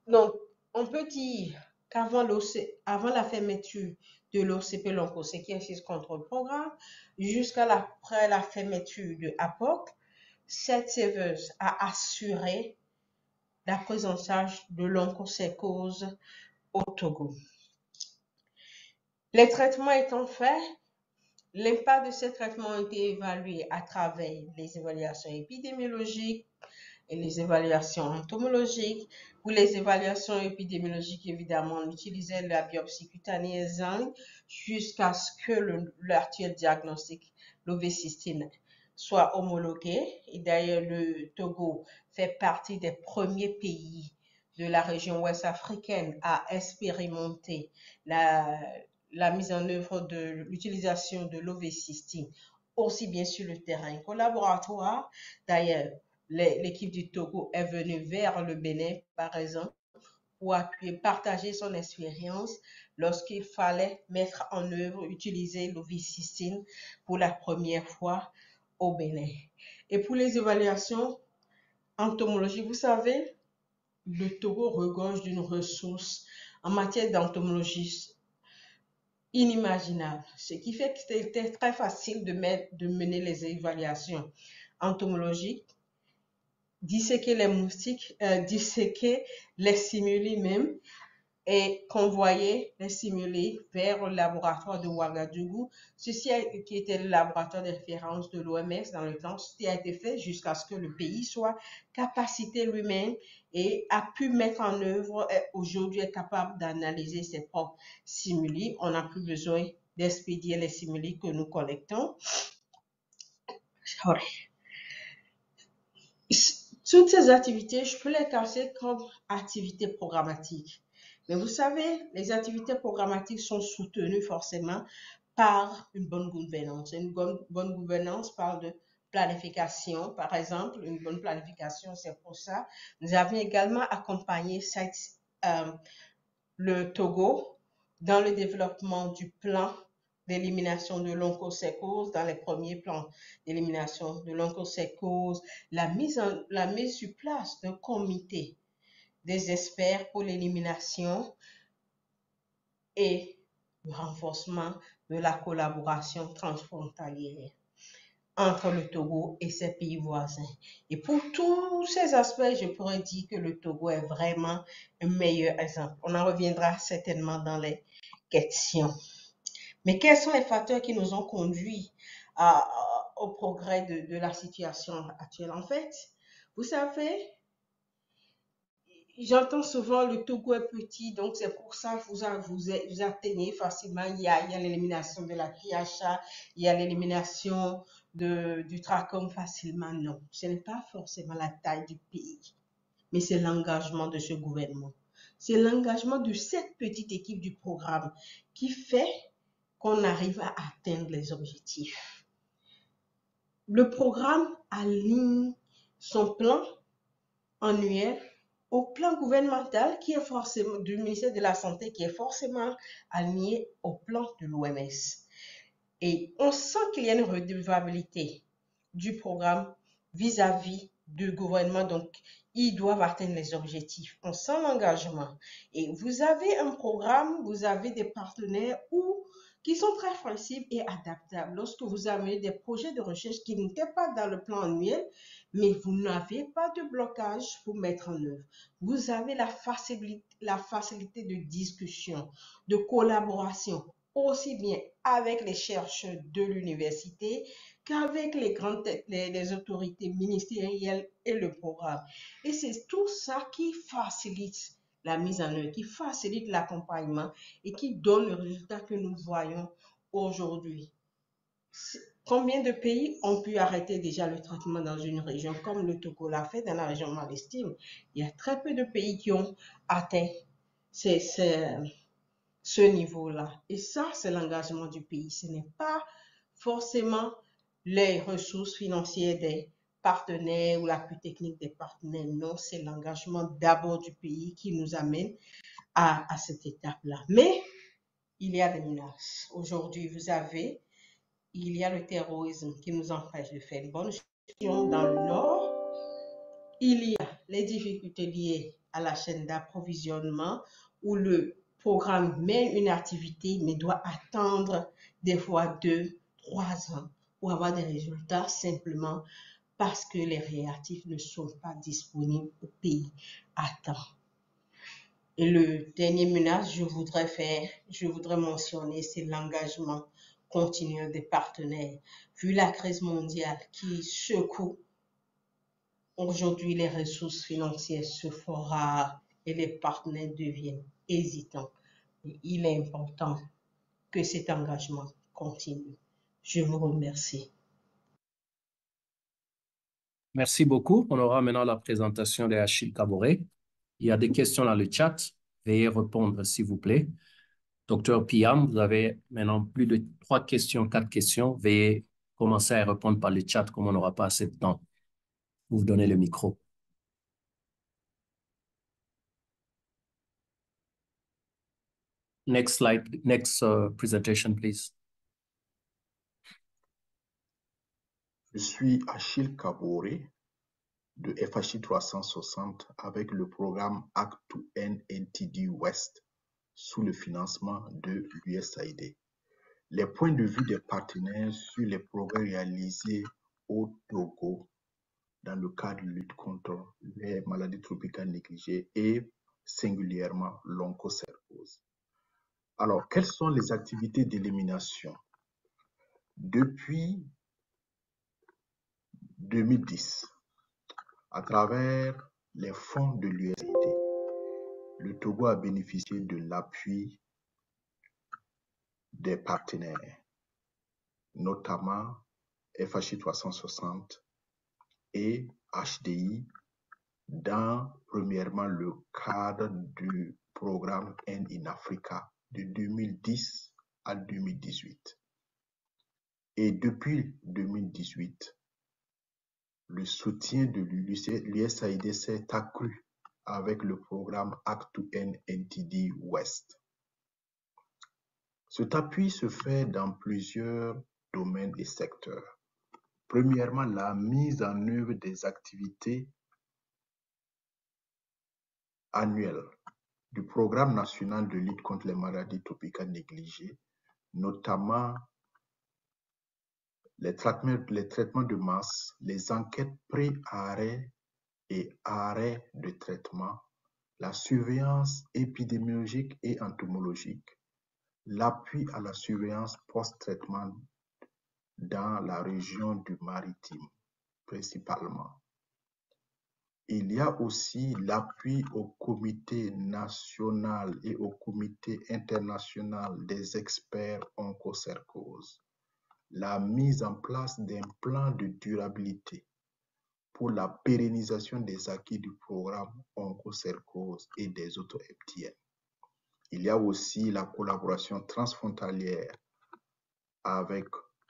donc, on peut dire qu'avant la fermeture de l'OCP l'Oncoséquences Control Programme, jusqu'à après la fermeture de APOC, cette serveuse a assuré la prise en charge de l'onchocercose au Togo. Les traitements étant faits, l'impact de ces traitements a été évalué à travers les évaluations épidémiologiques et les évaluations entomologiques. Pour les évaluations épidémiologiques, évidemment, on utilisait la biopsie cutanée zinc jusqu'à ce que l'actuel diagnostic, l'ovecystine, soit homologué. Et d'ailleurs, le Togo fait partie des premiers pays de la région ouest africaine à expérimenter la mise en œuvre de l'utilisation de l'ovecystine, aussi bien sur le terrain qu'au laboratoire. D'ailleurs, l'équipe du Togo est venue vers le Bénin, par exemple, pour appuyer, partager son expérience lorsqu'il fallait mettre en œuvre, utiliser l'ovecystine pour la première fois au Bénin. Et pour les évaluations entomologiques, vous savez, le Togo regorge d'une ressource en matière d'entomologie inimaginable, ce qui fait que c'était très facile de mener les évaluations entomologiques, disséquer les moustiques, disséquer les simili même et convoyer les simili vers le laboratoire de Ouagadougou. Ceci qui était le laboratoire de référence de l'OMS dans le temps, ceci a été fait jusqu'à ce que le pays soit capacité lui-même et a pu mettre en œuvre, aujourd'hui est capable d'analyser ses propres simili. On n'a plus besoin d'expédier les simili que nous collectons. Toutes ces activités, je peux les classer comme activités programmatiques. Mais vous savez, les activités programmatiques sont soutenues forcément par une bonne gouvernance. Une bonne gouvernance parle de planification, par exemple. Une bonne planification, c'est pour ça. Nous avons également accompagné le Togo dans le développement du plan d'élimination de l'onchocercose, dans les premiers plans d'élimination de l'onchocercose, la mise sur place d'un comité des experts pour l'élimination et le renforcement de la collaboration transfrontalière entre le Togo et ses pays voisins. Et pour tous ces aspects, je pourrais dire que le Togo est vraiment un meilleur exemple. On en reviendra certainement dans les questions. Mais quels sont les facteurs qui nous ont conduits au progrès de la situation actuelle? En fait, vous savez, j'entends souvent le Togo est petit, donc c'est pour ça que vous atteignez facilement. Il y a l'élimination de la THA, il y a l'élimination du trachome facilement. Non, ce n'est pas forcément la taille du pays, mais c'est l'engagement de ce gouvernement. C'est l'engagement de cette petite équipe du programme qui fait qu'on arrive à atteindre les objectifs. Le programme aligne son plan annuel au plan gouvernemental qui est forcément du ministère de la Santé, qui est forcément aligné au plan de l'OMS. Et on sent qu'il y a une redevabilité du programme vis-à-vis du gouvernement. Donc, ils doivent atteindre les objectifs. On sent l'engagement. Et vous avez un programme, vous avez des partenaires qui sont très flexibles et adaptables. Lorsque vous avez des projets de recherche qui n'étaient pas dans le plan annuel, mais vous n'avez pas de blocage pour mettre en œuvre. Vous avez la facilité de discussion, de collaboration, aussi bien avec les chercheurs de l'université qu'avec les autorités ministérielles et le programme. Et c'est tout ça qui facilite la mise en œuvre, qui facilite l'accompagnement et qui donne le résultat que nous voyons aujourd'hui. Combien de pays ont pu arrêter déjà le traitement dans une région comme le Togo l'a fait dans la région maritime? Il y a très peu de pays qui ont atteint ce niveau-là. Et ça, c'est l'engagement du pays. Ce n'est pas forcément les ressources financières des partenaires ou l'appui technique des partenaires. Non, c'est l'engagement d'abord du pays qui nous amène à cette étape-là. Mais il y a des menaces. Aujourd'hui, il y a le terrorisme qui nous empêche de faire une bonne gestion dans le nord. Il y a les difficultés liées à la chaîne d'approvisionnement où le programme mène une activité mais doit attendre des fois 2, 3 ans pour avoir des résultats simplement parce que les réactifs ne sont pas disponibles au pays à temps. Et le dernier menace je voudrais mentionner, c'est l'engagement continu des partenaires. Vu la crise mondiale qui secoue aujourd'hui, les ressources financières se font rares et les partenaires deviennent hésitants. Et il est important que cet engagement continue. Je vous remercie. Merci beaucoup. On aura maintenant la présentation de Achille Kaboré. Il y a des questions dans le chat. Veuillez répondre, s'il vous plaît. Docteur Piam, vous avez maintenant plus de 3 questions, 4 questions. Veuillez commencer à répondre par le chat comme on n'aura pas assez de temps. Vous donnez le micro. Next slide, next presentation, please. Je suis Achille Kaboré de FHI 360 avec le programme Act2N NTD West sous le financement de l'USAID. Les points de vue des partenaires sur les progrès réalisés au Togo dans le cadre de lutte contre les maladies tropicales négligées et singulièrement l'onchocercose. Alors, quelles sont les activités d'élimination? Depuis 2010, à travers les fonds de l'USAID, le Togo a bénéficié de l'appui des partenaires, notamment FHI 360 et HDI, dans premièrement le cadre du programme N in Africa de 2010 à 2018. Et depuis 2018, le soutien de l'USAID s'est accru avec le programme Act2N NTD West. Cet appui se fait dans plusieurs domaines et secteurs. Premièrement, la mise en œuvre des activités annuelles du programme national de lutte contre les maladies tropicales négligées, notamment les traitements de masse, les enquêtes pré-arrêt et arrêt de traitement, la surveillance épidémiologique et entomologique, l'appui à la surveillance post-traitement dans la région du Maritime, principalement. Il y a aussi l'appui au comité national et au comité international des experts onchocercose, la mise en place d'un plan de durabilité pour la pérennisation des acquis du programme onchocercose et des autres FTN. Il y a aussi la collaboration transfrontalière avec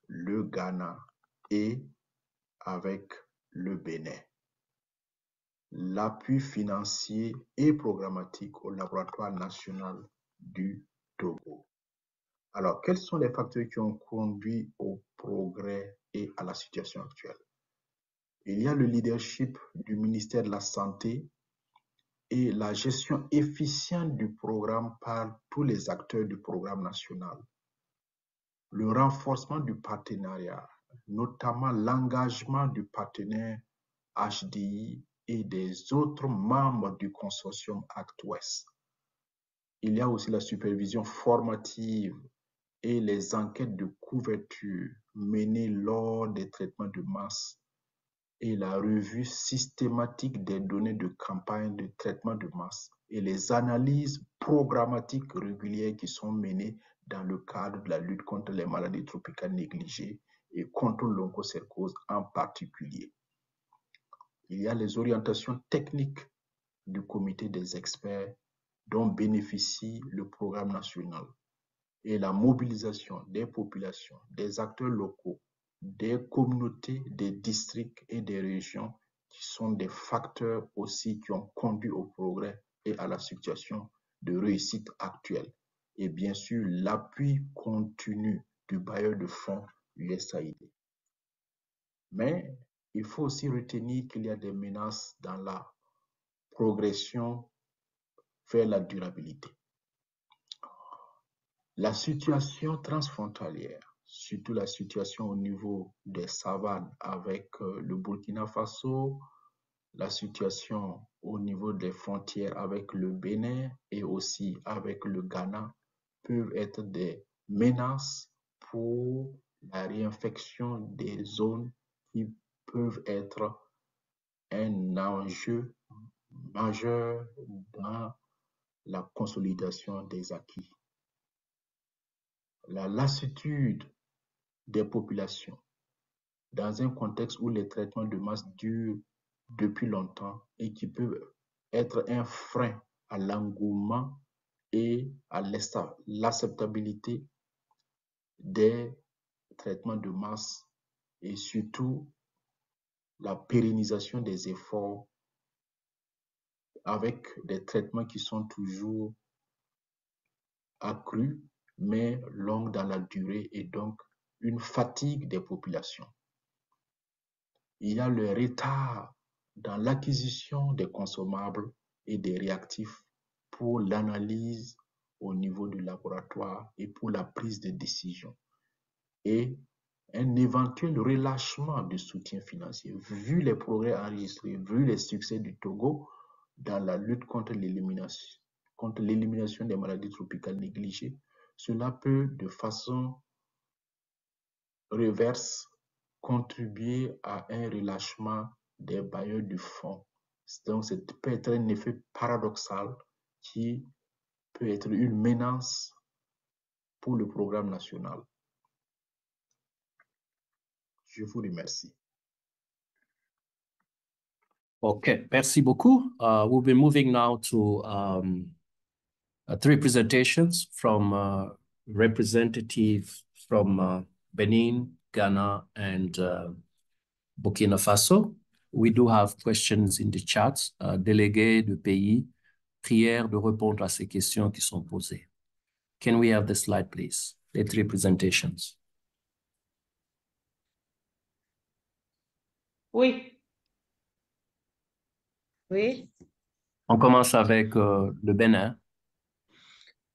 le Ghana et avec le Bénin. L'appui financier et programmatique au laboratoire national du Togo. Alors, quels sont les facteurs qui ont conduit au progrès et à la situation actuelle? Il y a le leadership du ministère de la Santé et la gestion efficiente du programme par tous les acteurs du programme national. Le renforcement du partenariat, notamment l'engagement du partenaire HDI et des autres membres du consortium Act-Ouest. Il y a aussi la supervision formative et les enquêtes de couverture menées lors des traitements de masse et la revue systématique des données de campagne de traitement de masse et les analyses programmatiques régulières qui sont menées dans le cadre de la lutte contre les maladies tropicales négligées et contre l'onchocercose en particulier. Il y a les orientations techniques du comité des experts dont bénéficie le programme national et la mobilisation des populations, des acteurs locaux des communautés, des districts et des régions qui sont des facteurs aussi qui ont conduit au progrès et à la situation de réussite actuelle. Et bien sûr, l'appui continu du bailleur de fonds USAID. Mais il faut aussi retenir qu'il y a des menaces dans la progression vers la durabilité. La situation transfrontalière, surtout la situation au niveau des savanes avec le Burkina Faso, la situation au niveau des frontières avec le Bénin et aussi avec le Ghana, peuvent être des menaces pour la réinfection des zones qui peuvent être un enjeu majeur dans la consolidation des acquis. La lassitude des populations dans un contexte où les traitements de masse durent depuis longtemps et qui peuvent être un frein à l'engouement et à l'acceptabilité des traitements de masse et surtout la pérennisation des efforts avec des traitements qui sont toujours accrus mais longs dans la durée et donc une fatigue des populations. Il y a le retard dans l'acquisition des consommables et des réactifs pour l'analyse au niveau du laboratoire et pour la prise de décision. Et un éventuel relâchement du soutien financier, vu les progrès enregistrés, vu les succès du Togo dans la lutte contre l'élimination des maladies tropicales négligées, cela peut de façon reverse contribuer à un relâchement des bailleurs du fonds. Donc, ça peut être un effet paradoxal qui peut être une menace pour le programme national. Je vous remercie. Okay, merci beaucoup. We'll be moving now to 3 presentations from representatives from Benin, Ghana, and Burkina Faso. We do have questions in the chat. Délégués de pays, prière de répondre à ces questions qui sont posées. Can we have the slide, please? The 3 presentations. Oui. Oui. On commence avec le Bénin.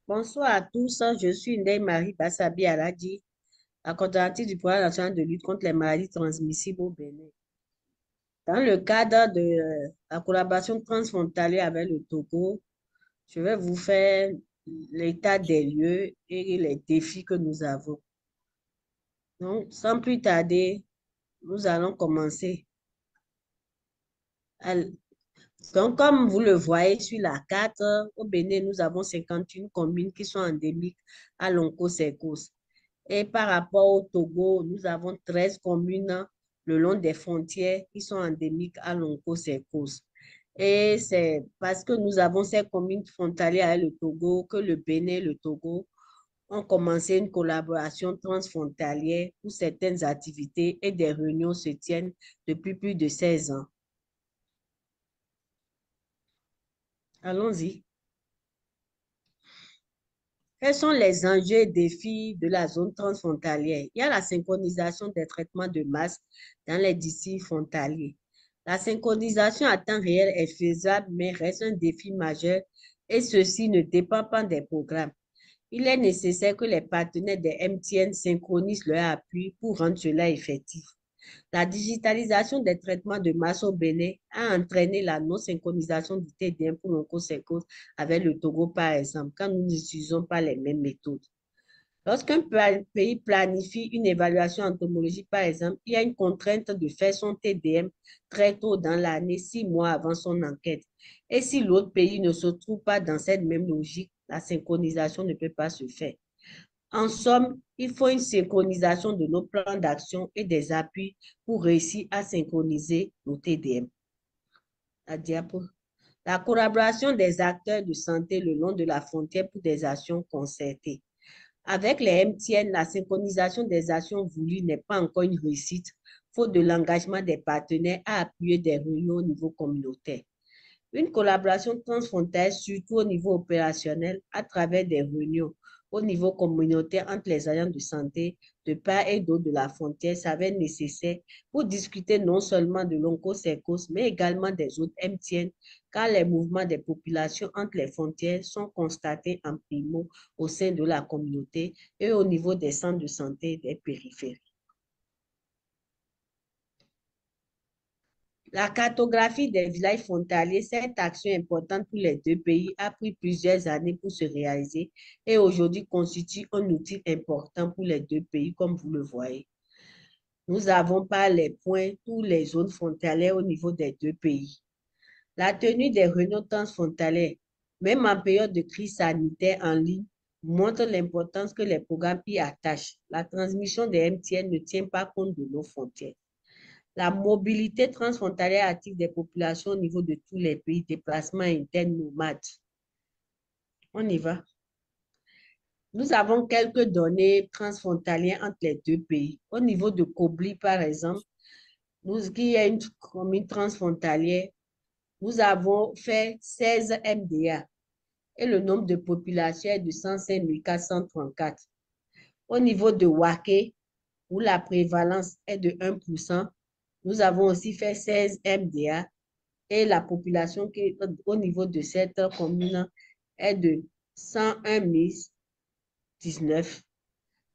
Bonsoir à tous, je suis Ndeye Marie Bassabi Aladi, la coordonnatrice du programme national de lutte contre les maladies transmissibles au Bénin. Dans le cadre de la collaboration transfrontalière avec le Togo, je vais vous faire l'état des lieux et les défis que nous avons. Donc, sans plus tarder, nous allons commencer. Donc, comme vous le voyez sur la carte, au Bénin, nous avons 51 communes qui sont endémiques à l'onchocercose. Et par rapport au Togo, nous avons 13 communes le long des frontières qui sont endémiques à l'onchocercose. Et c'est parce que nous avons ces communes frontalières avec le Togo que le Bénin et le Togo ont commencé une collaboration transfrontalière où certaines activités et des réunions se tiennent depuis plus de 16 ans. Allons-y. Quels sont les enjeux et défis de la zone transfrontalière? Il y a la synchronisation des traitements de masse dans les districts frontaliers. La synchronisation à temps réel est faisable, mais reste un défi majeur et ceci ne dépend pas des programmes. Il est nécessaire que les partenaires des MTN synchronisent leur appui pour rendre cela effectif. La digitalisation des traitements de masse au Bénin a entraîné la non-synchronisation du TDM pour l'onchocercose avec le Togo, par exemple, quand nous n'utilisons pas les mêmes méthodes. Lorsqu'un pays planifie une évaluation entomologique, par exemple, il y a une contrainte de faire son TDM très tôt dans l'année, 6 mois avant son enquête. Et si l'autre pays ne se trouve pas dans cette même logique, la synchronisation ne peut pas se faire. En somme, il faut une synchronisation de nos plans d'action et des appuis pour réussir à synchroniser nos TDM. La collaboration des acteurs de santé le long de la frontière pour des actions concertées. Avec les MTN, la synchronisation des actions voulues n'est pas encore une réussite, faute de l'engagement des partenaires à appuyer des réunions au niveau communautaire. Une collaboration transfrontalière, surtout au niveau opérationnel, à travers des réunions au niveau communautaire entre les agents de santé de part et d'autre de la frontière s'avère nécessaire pour discuter non seulement de l'onchocercose, mais également des autres MTN, car les mouvements des populations entre les frontières sont constatés en primo au sein de la communauté et au niveau des centres de santé des périphéries. La cartographie des villages frontaliers, cette action importante pour les deux pays, a pris plusieurs années pour se réaliser et aujourd'hui constitue un outil important pour les deux pays, comme vous le voyez. Nous avons par les points toutes les zones frontalières au niveau des deux pays. La tenue des réunions transfrontalières, même en période de crise sanitaire en ligne, montre l'importance que les programmes y attachent. La transmission des MTN ne tient pas compte de nos frontières. La mobilité transfrontalière active des populations au niveau de tous les pays, déplacements internes nomades. On y va. Nous avons quelques données transfrontalières entre les deux pays. Au niveau de Kobli, par exemple, qui est une commune transfrontalière, nous avons fait 16 MDA et le nombre de populations est de 105 434. Au niveau de Waké, où la prévalence est de 1%, nous avons aussi fait 16 MDA et la population qui est au niveau de cette commune est de 101 019.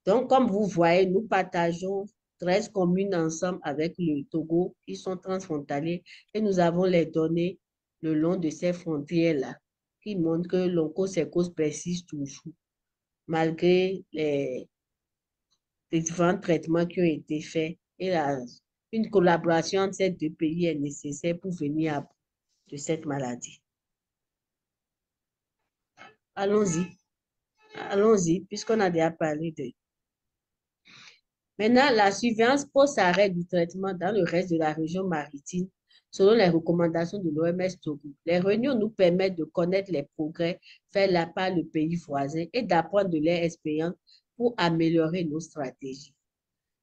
Donc, comme vous voyez, nous partageons 13 communes ensemble avec le Togo qui sont transfrontaliers et nous avons les données le long de ces frontières-là qui montrent que l'onchocercose persiste toujours malgré les différents traitements qui ont été faits et une collaboration entre ces deux pays est nécessaire pour venir à bout de cette maladie. Allons-y, puisqu'on a déjà parlé de... Maintenant, la surveillance post-arrêt du traitement dans le reste de la région maritime, selon les recommandations de l'OMS Togo. Les réunions nous permettent de connaître les progrès faits là par le pays voisin et d'apprendre de leur expérience pour améliorer nos stratégies.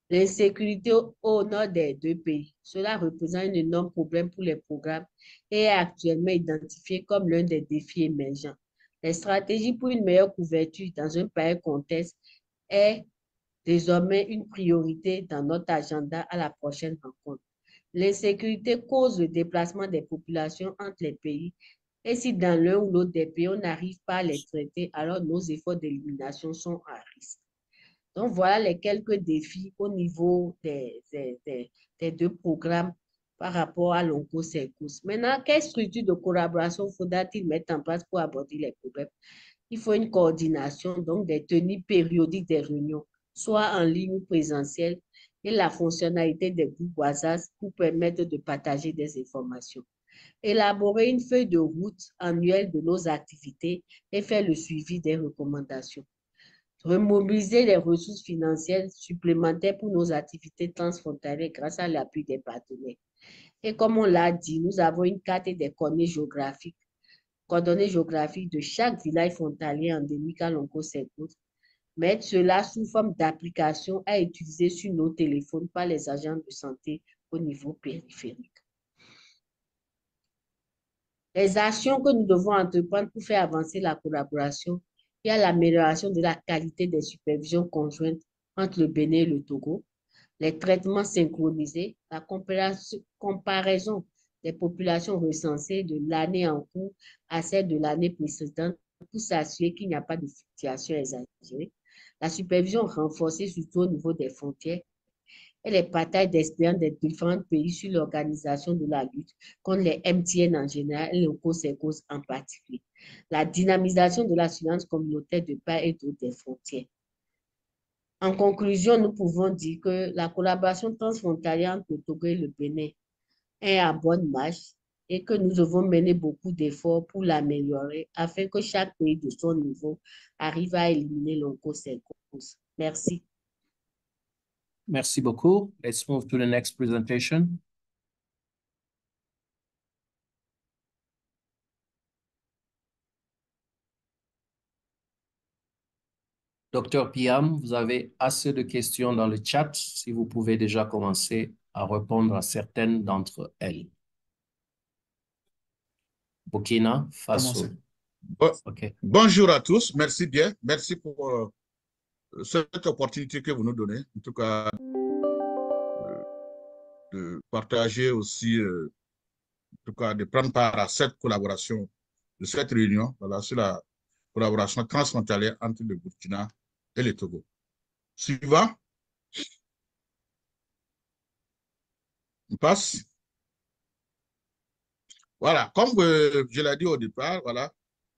L'insécurité au nord des deux pays, cela représente un énorme problème pour les programmes et est actuellement identifié comme l'un des défis émergents. Les stratégies pour une meilleure couverture dans un pareil contexte est désormais une priorité dans notre agenda à la prochaine rencontre. L'insécurité cause le déplacement des populations entre les pays et si dans l'un ou l'autre des pays on n'arrive pas à les traiter, alors nos efforts d'élimination sont à risque. Donc, voilà les quelques défis au niveau des deux programmes par rapport à l'onchocercose. Maintenant, quelle structure de collaboration faudra-t-il mettre en place pour aborder les problèmes? Il faut une coordination, donc des tenues périodiques des réunions, soit en ligne ou présentielle, et la fonctionnalité des groupes WhatsApp pour permettre de partager des informations. Élaborer une feuille de route annuelle de nos activités et faire le suivi des recommandations. Remobiliser les ressources financières supplémentaires pour nos activités transfrontalières grâce à l'appui des partenaires. Et comme on l'a dit, nous avons une carte des coordonnées géographiques de chaque village frontalier endémique à l'onchocercose. Mettre cela sous forme d'application à utiliser sur nos téléphones par les agents de santé au niveau périphérique. Les actions que nous devons entreprendre pour faire avancer la collaboration et à l'amélioration de la qualité des supervisions conjointes entre le Bénin et le Togo, les traitements synchronisés, la comparaison des populations recensées de l'année en cours à celle de l'année précédente pour s'assurer qu'il n'y a pas de fluctuations exagérées, la supervision renforcée surtout au niveau des frontières et les partages d'expériences des différents pays sur l'organisation de la lutte contre les MTN en général et l'onchocercose en particulier. La dynamisation de la surveillance communautaire de part et d'autre des frontières. En conclusion, nous pouvons dire que la collaboration transfrontalière entre le Togo et le Bénin est à bonne marche et que nous devons mener beaucoup d'efforts pour l'améliorer afin que chaque pays de son niveau arrive à éliminer l'onchocercose. Merci. Merci beaucoup. Let's move to the next presentation. Docteur Piam, vous avez assez de questions dans le chat. Si vous pouvez déjà commencer à répondre à certaines d'entre elles. Burkina Faso. Okay. Bonjour à tous. Merci bien. Merci pour cette opportunité que vous nous donnez. En tout cas, de partager aussi, en tout cas, de prendre part à cette collaboration, de cette réunion, voilà, sur la collaboration transfrontalière entre le Burkina et le Togo. Suivant. On passe. Voilà, comme je l'ai dit au départ, voilà,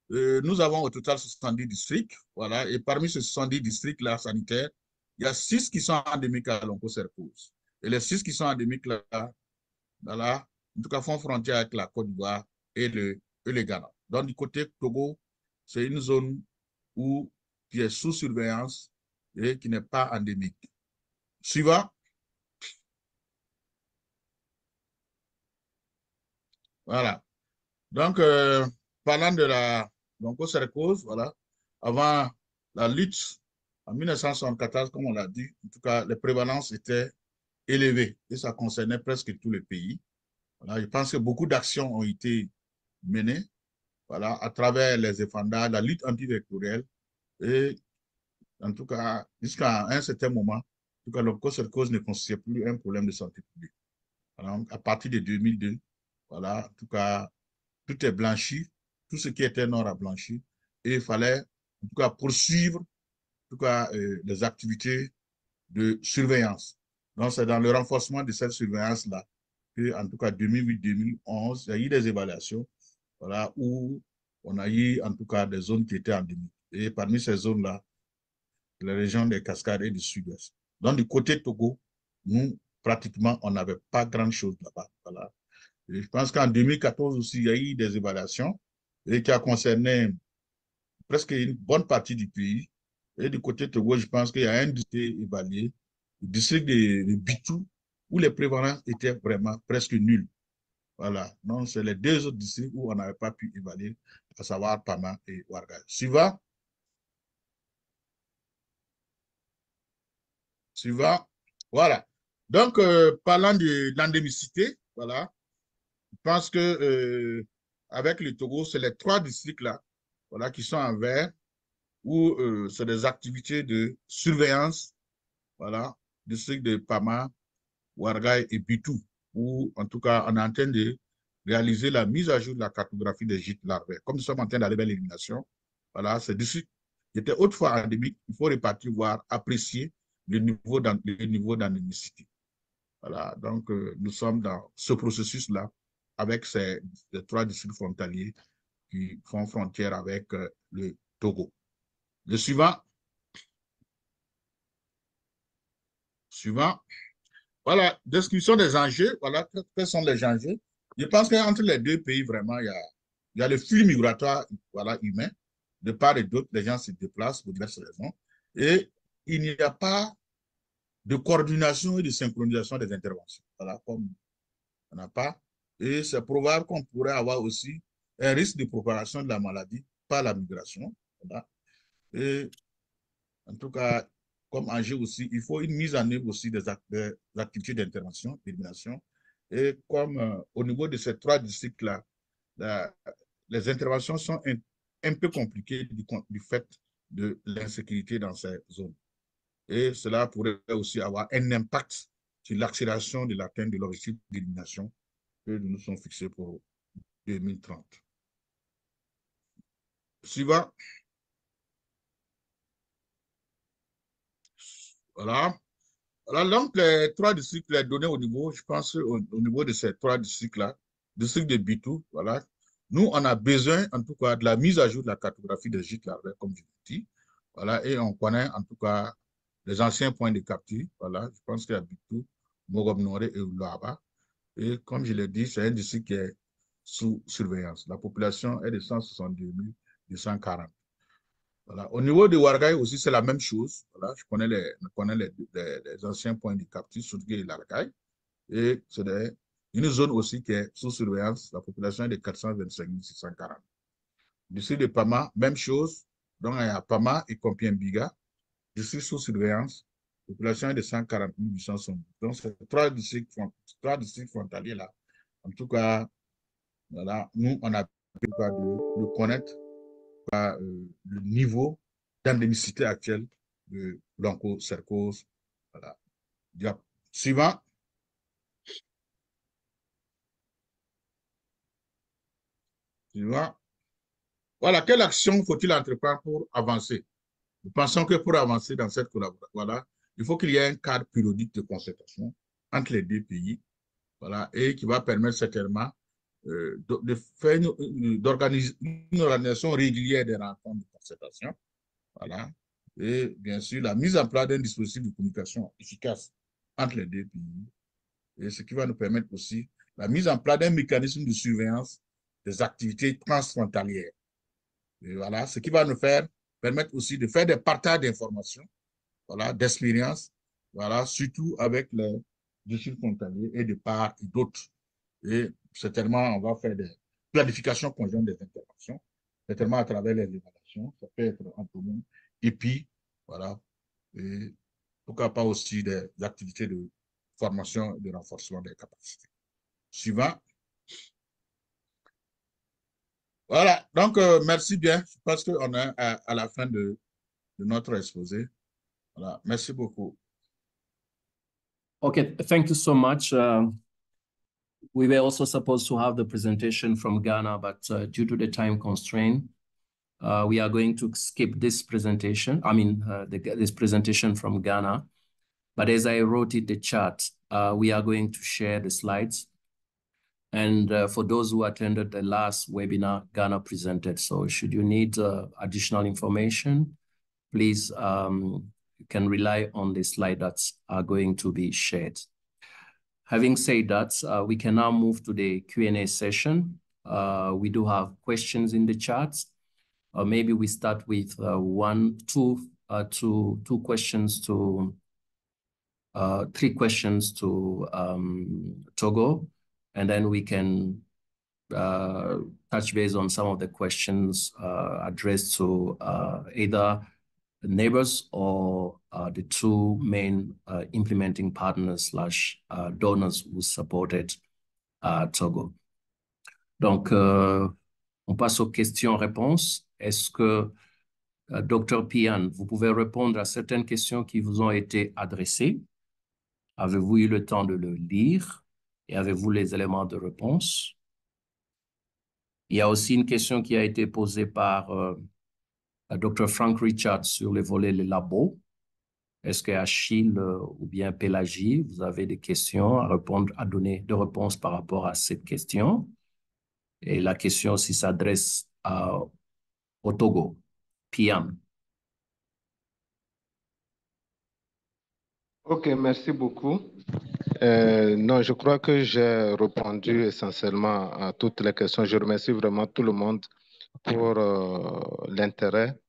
nous avons au total 70 districts, voilà, et parmi ces 70 districts-là sanitaires, il y a 6 qui sont endémiques à l'onchocercose. Et les 6 qui sont endémiques là, voilà, en tout cas, font frontière avec la Côte d'Ivoire et le Ghana. Donc, du côté Togo, c'est une zone qui est sous surveillance et qui n'est pas endémique. Suivant. Voilà. Donc, parlant de la bronchocercose, voilà, avant la lutte en 1974, comme on l'a dit, en tout cas, les prévalences étaient élevées et ça concernait presque tous les pays. Voilà, je pense que beaucoup d'actions ont été menées, voilà, à travers les effandages, la lutte antivectorielle et en tout cas, jusqu'à un certain moment, en tout cas, le bronchocercose ne constituait plus un problème de santé publique. Alors, à partir de 2002, voilà, en tout cas, tout est blanchi, tout ce qui était noir a blanchi, et il fallait en tout cas poursuivre en tout cas, les activités de surveillance. Donc, c'est dans le renforcement de cette surveillance-là que, en tout cas, 2008-2011, il y a eu des évaluations, voilà, où on a eu en tout cas des zones qui étaient endémiques. Et parmi ces zones-là, les régions des Cascades et du Sud-Ouest. Donc, du côté Togo, nous, pratiquement, on n'avait pas grand-chose là-bas. Voilà. Et je pense qu'en 2014 aussi, il y a eu des évaluations et qui a concerné presque une bonne partie du pays. Et du côté Togo, je pense qu'il y a un district évalué, le district de Bitou, où les prévalences étaient vraiment presque nulles. Voilà. Donc, c'est les deux autres districts où on n'avait pas pu évaluer, à savoir Pama et Ouargla. Suivant. Suivant. Voilà. Donc, parlant de l'endémicité, voilà, je pense que avec le Togo, c'est les 3 districts-là, voilà, qui sont en vert, où c'est des activités de surveillance, voilà, district de Pama, Ouargla et Bitou, où en tout cas, on est en train de réaliser la mise à jour de la cartographie des gîtes larvaires. Comme nous sommes en train d'aller vers l'élimination, voilà, ces districts qui étaient autrefois endémiques, il faut repartir, voir, apprécier le niveau d'endémicité. Voilà, donc nous sommes dans ce processus-là avec ces 3 districts frontaliers qui font frontière avec le Togo. Le suivant. Suivant. Voilà, description des enjeux. Voilà, quels sont les enjeux? Je pense qu'entre les deux pays, vraiment, il y a le flux migratoire, voilà, humain. De part et d'autre, les gens se déplacent pour diverses raisons. Et il n'y a pas de coordination et de synchronisation des interventions. Voilà, comme on n'a pas. Et c'est probable qu'on pourrait avoir aussi un risque de propagation de la maladie par la migration. Voilà. Et en tout cas, comme enjeu aussi, il faut une mise en œuvre aussi des activités d'intervention, d'élimination. Et comme au niveau de ces 3 districts-là, les interventions sont un peu compliquées du fait de l'insécurité dans ces zones. Et cela pourrait aussi avoir un impact sur l'accélération de l'atteinte de l'objectif d'élimination que nous sommes fixés pour 2030. Suivant. Voilà. Alors, donc, les 3 districts, les données au niveau, je pense, au niveau de ces 3 districts-là, district de Bitou, voilà, nous, on a besoin, en tout cas, de la mise à jour de la cartographie des gîtes larvaires, comme je l'ai dit, voilà, et on connaît, en tout cas, les anciens points de capture, voilà, je pense qu'il y a Bitou, Mogobnore et Ouloaba, et comme je l'ai dit, c'est un district qui est sous surveillance. La population est de 162 240. Voilà. Au niveau de Ouargla aussi, c'est la même chose. Voilà. Je connais les anciens points de capture, Soudgué et Largaï. Et c'est une zone aussi qui est sous surveillance. La population est de 425 640. Du sud de Pama, même chose. Donc, il y a Pama et Compiègne-Biga. districts sous surveillance, population est de 140 870. Donc, c'est trois districts frontaliers là. En tout cas, voilà, nous, on a besoin de connaître le niveau d'endémicité actuel de l'onchocercose. Voilà. Suivant. Suivant. Voilà, quelle action faut-il entreprendre pour avancer? Nous pensons que pour avancer dans cette collaboration, voilà, il faut qu'il y ait un cadre périodique de concertation entre les deux pays, voilà, et qui va permettre certainement de faire d'organiser une organisation régulière des rencontres de concertation, voilà, et bien sûr la mise en place d'un dispositif de communication efficace entre les deux pays, et ce qui va nous permettre aussi la mise en place d'un mécanisme de surveillance des activités transfrontalières. Et voilà, ce qui va nous permettre aussi de faire des partages d'informations, voilà, d'expériences, voilà, surtout avec les districts frontaliers et de part et d'autres. Et certainement, on va faire des planifications conjointes des interventions, certainement à travers les évaluations, ça peut être en commun. Et puis, voilà, et pourquoi pas aussi des activités de formation et de renforcement des capacités. Suivant. Voilà, donc merci bien. Je pense qu'on est à la fin de notre exposé. Voilà, merci beaucoup. Okay, thank you so much. We were also supposed to have the presentation from Ghana, but due to the time constraint, we are going to skip this presentation. I mean, this presentation from Ghana. But as I wrote in the chat, we are going to share the slides. And for those who attended the last webinar, Ghana presented. So should you need additional information, please, you can rely on the slides that are going to be shared. Having said that, we can now move to the Q&A session. We do have questions in the chat. Maybe we start with two questions to, 3 questions to Togo, and then we can touch base on some of the questions addressed to either the neighbors or the 2 main implementing partners / donors who supported Togo. Donc, on passe aux questions-réponses. Est-ce que, Dr. Pian, vous pouvez répondre à certaines questions qui vous ont été adressées? Avez-vous eu le temps de le lire et avez-vous les éléments de réponse? Il y a aussi une question qui a été posée par Dr. Frank Richards sur le volet les labos. Est-ce que Achille ou bien Pélagie, vous avez des questions à répondre, à donner de réponses par rapport à cette question? Et la question aussi s'adresse au Togo. Pian. Ok, merci beaucoup. Non, je crois que j'ai répondu essentiellement à toutes les questions. Je remercie vraiment tout le monde pour l'intérêt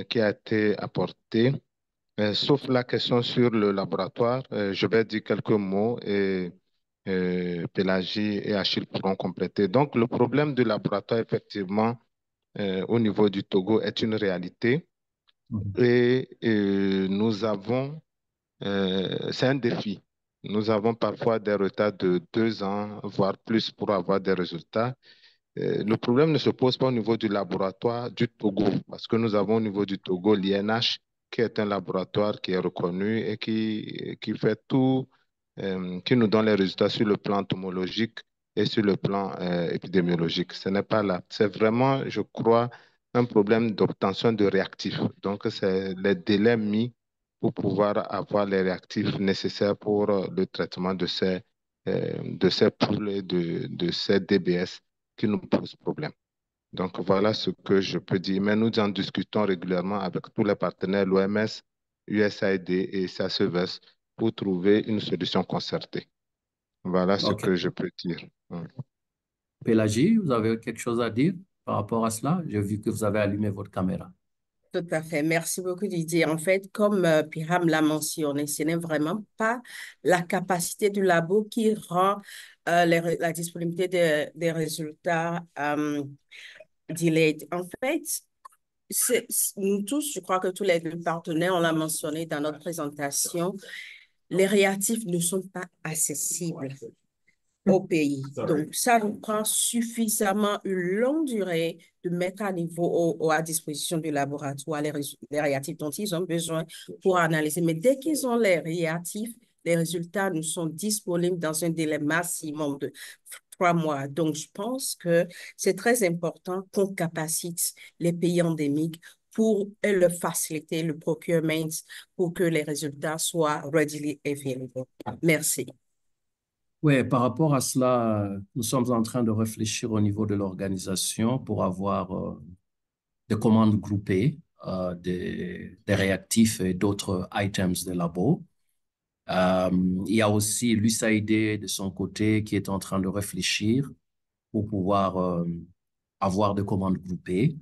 qui a été apporté. Sauf la question sur le laboratoire, je vais dire quelques mots et Pélagie et Achille pourront compléter. Donc, le problème du laboratoire, effectivement, au niveau du Togo est une réalité. Et nous avons, c'est un défi. Nous avons parfois des retards de 2 ans, voire plus pour avoir des résultats. Le problème ne se pose pas au niveau du laboratoire du Togo, parce que nous avons au niveau du Togo l'INH, qui est un laboratoire qui est reconnu et qui fait tout, qui nous donne les résultats sur le plan entomologique et sur le plan épidémiologique. Ce n'est pas là. C'est vraiment, je crois, un problème d'obtention de réactifs. Donc, c'est les délais mis pour pouvoir avoir les réactifs nécessaires pour le traitement de ces poules et de ces DBS qui nous posent problème. Donc, voilà ce que je peux dire. Mais nous en discutons régulièrement avec tous les partenaires, l'OMS, USAID et SACEVES, pour trouver une solution concertée. Voilà ce que je peux dire. Pélagie, vous avez quelque chose à dire par rapport à cela? J'ai vu que vous avez allumé votre caméra. Tout à fait. Merci beaucoup, Didier. En fait, comme Piram l'a mentionné, ce n'est vraiment pas la capacité du labo qui rend la disponibilité des résultats delayed. En fait, nous tous, je crois que tous les deux partenaires, on l'a mentionné dans notre présentation, les réactifs ne sont pas accessibles au pays. Donc, ça nous prend suffisamment une longue durée de mettre à niveau à disposition du laboratoire les réactifs dont ils ont besoin pour analyser. Mais dès qu'ils ont les réactifs, les résultats nous sont disponibles dans un délai maximum de 3 mois. Donc, je pense que c'est très important qu'on capacite les pays endémiques pour leur faciliter le procurement pour que les résultats soient readily available. Merci. Oui, par rapport à cela, nous sommes en train de réfléchir au niveau de l'organisation pour avoir des commandes groupées des réactifs et d'autres items de labo. Il y a aussi l'USAID de son côté qui est en train de réfléchir pour pouvoir avoir des commandes groupées.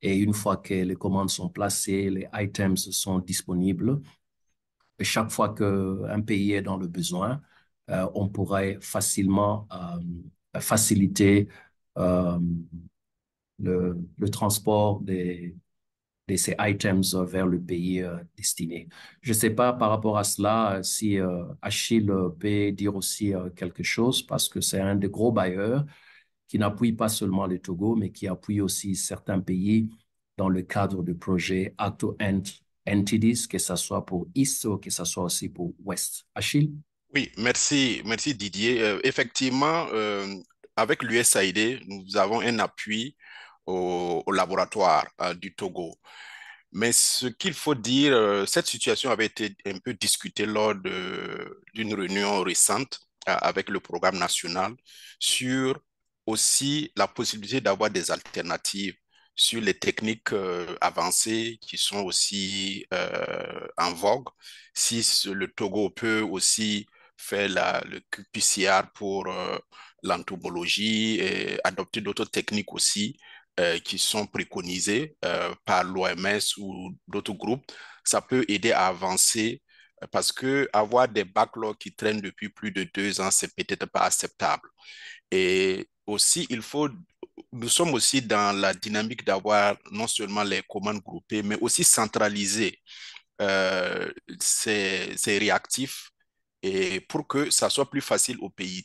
Et une fois que les commandes sont placées, les items sont disponibles, et chaque fois qu'un pays est dans le besoin, on pourrait facilement faciliter le transport de ces items vers le pays destiné. Je ne sais pas par rapport à cela si Achille peut dire aussi quelque chose parce que c'est un des gros bailleurs qui n'appuie pas seulement le Togo, mais qui appuie aussi certains pays dans le cadre du projet Act-to-End Entities, que ce soit pour East ou que ce soit aussi pour West. Achille? Oui, merci Didier. Effectivement, avec l'USAID, nous avons un appui au laboratoire du Togo. Mais ce qu'il faut dire, cette situation avait été un peu discutée lors d'une réunion récente avec le programme national sur aussi la possibilité d'avoir des alternatives sur les techniques avancées qui sont aussi en vogue. Si le Togo peut aussi faire le qPCR pour l'entomologie et adopter d'autres techniques aussi qui sont préconisées par l'OMS ou d'autres groupes, ça peut aider à avancer parce que avoir des backlogs qui traînent depuis plus de 2 ans, c'est peut-être pas acceptable. Et aussi, nous sommes aussi dans la dynamique d'avoir non seulement les commandes groupées, mais aussi centraliser ces réactifs et pour que ça soit plus facile au pays.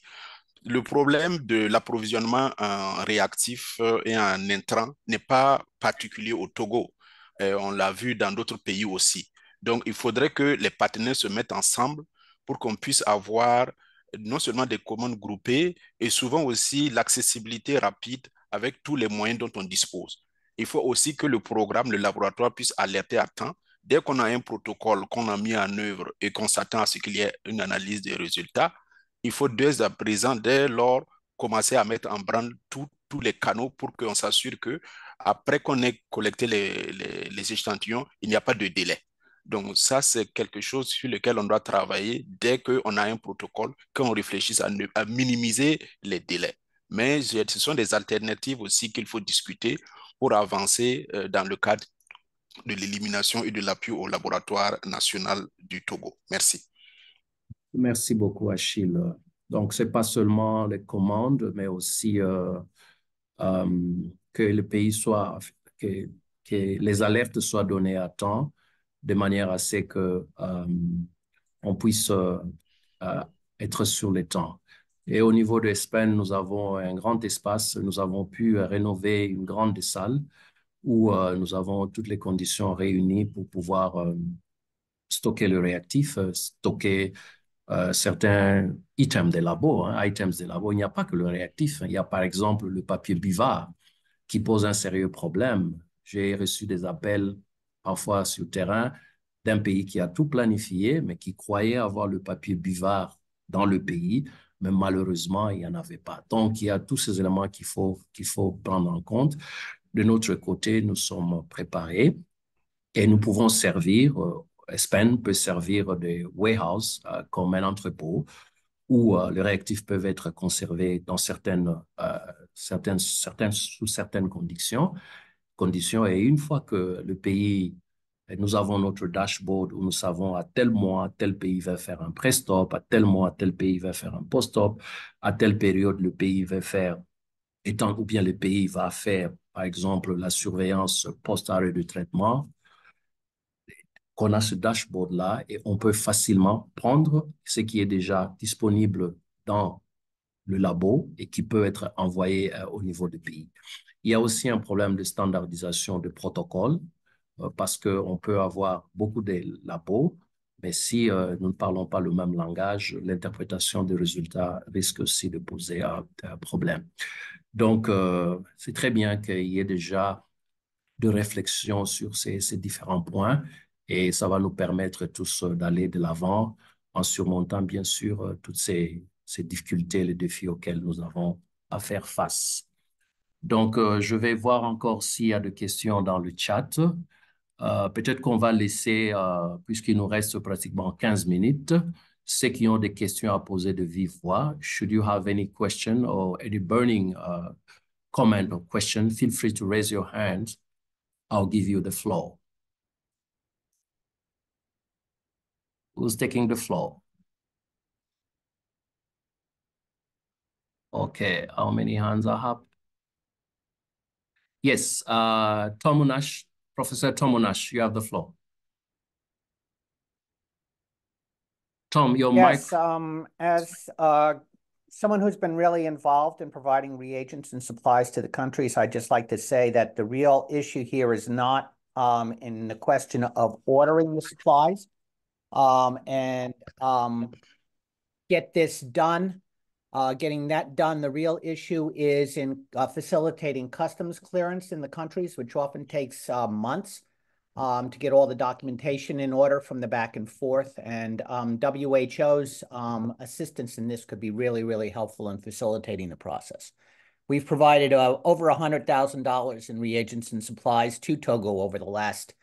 Le problème de l'approvisionnement en réactifs et en intrants n'est pas particulier au Togo. On l'a vu dans d'autres pays aussi. Donc, il faudrait que les partenaires se mettent ensemble pour qu'on puisse avoir non seulement des commandes groupées et souvent aussi l'accessibilité rapide avec tous les moyens dont on dispose. Il faut aussi que le programme, le laboratoire puisse alerter à temps. Dès qu'on a un protocole qu'on a mis en œuvre et qu'on s'attend à ce qu'il y ait une analyse des résultats, il faut dès à présent, dès lors, commencer à mettre en branle tous les canaux pour qu'on s'assure que après qu'on ait collecté les échantillons, il n'y a pas de délai. Donc ça, c'est quelque chose sur lequel on doit travailler dès qu'on a un protocole, qu'on réfléchisse à minimiser les délais. Mais ce sont des alternatives aussi qu'il faut discuter pour avancer dans le cadre de l'élimination et de l'appui au laboratoire national du Togo. Merci. Merci beaucoup, Achille. Donc, ce n'est pas seulement les commandes, mais aussi que le pays soit, que les alertes soient données à temps, de manière à ce que on puisse être sur le temps. Et au niveau de l'Espagne, nous avons un grand espace. Nous avons pu rénover une grande salle où nous avons toutes les conditions réunies pour pouvoir stocker le réactif, stocker certains items des labos, items des labos. Il n'y a pas que le réactif. Il y a par exemple le papier buvard qui pose un sérieux problème. J'ai reçu des appels parfois sur le terrain d'un pays qui a tout planifié, mais qui croyait avoir le papier buvard dans le pays, mais malheureusement, il n'y en avait pas. Donc, il y a tous ces éléments qu'il faut prendre en compte. De notre côté, nous sommes préparés et nous pouvons servir, Espagne peut servir de warehouse comme un entrepôt où les réactifs peuvent être conservés dans sous certaines conditions. Et une fois que le pays, nous avons notre dashboard où nous savons à tel mois, tel pays va faire un pré-stop, à tel mois, tel pays va faire un post-stop, à telle période, le pays va faire, ou bien le pays va faire par exemple la surveillance post-arrêt de traitement, qu'on a ce dashboard-là et on peut facilement prendre ce qui est déjà disponible dans le labo et qui peut être envoyé au niveau du pays. Il y a aussi un problème de standardisation de protocole parce qu'on peut avoir beaucoup de labos, mais si nous ne parlons pas le même langage, l'interprétation des résultats risque aussi de poser un problème. Donc, c'est très bien qu'il y ait déjà de réflexion sur ces différents points et ça va nous permettre tous d'aller de l'avant en surmontant bien sûr toutes ces difficultés, les défis auxquels nous avons à faire face. Donc, je vais voir encore s'il y a des questions dans le chat. Peut-être qu'on va laisser, puisqu'il nous reste pratiquement 15 minutes, ceux qui ont des questions à poser de vive voix. Should you have any question or any burning comment or question, feel free to raise your hand. I'll give you the floor. Who's taking the floor? Okay, how many hands are up? Yes, Tom Monash, Professor Tom Monash, you have the floor. Tom, your mic. Yes, as someone who's been really involved in providing reagents and supplies to the countries, I'd just like to say that the real issue here is not in the question of ordering the supplies and get this done. Getting that done, the real issue is in facilitating customs clearance in the countries, which often takes months to get all the documentation in order from the back and forth. And WHO's assistance in this could be really, really helpful in facilitating the process. We've provided over $100,000 in reagents and supplies to Togo over the last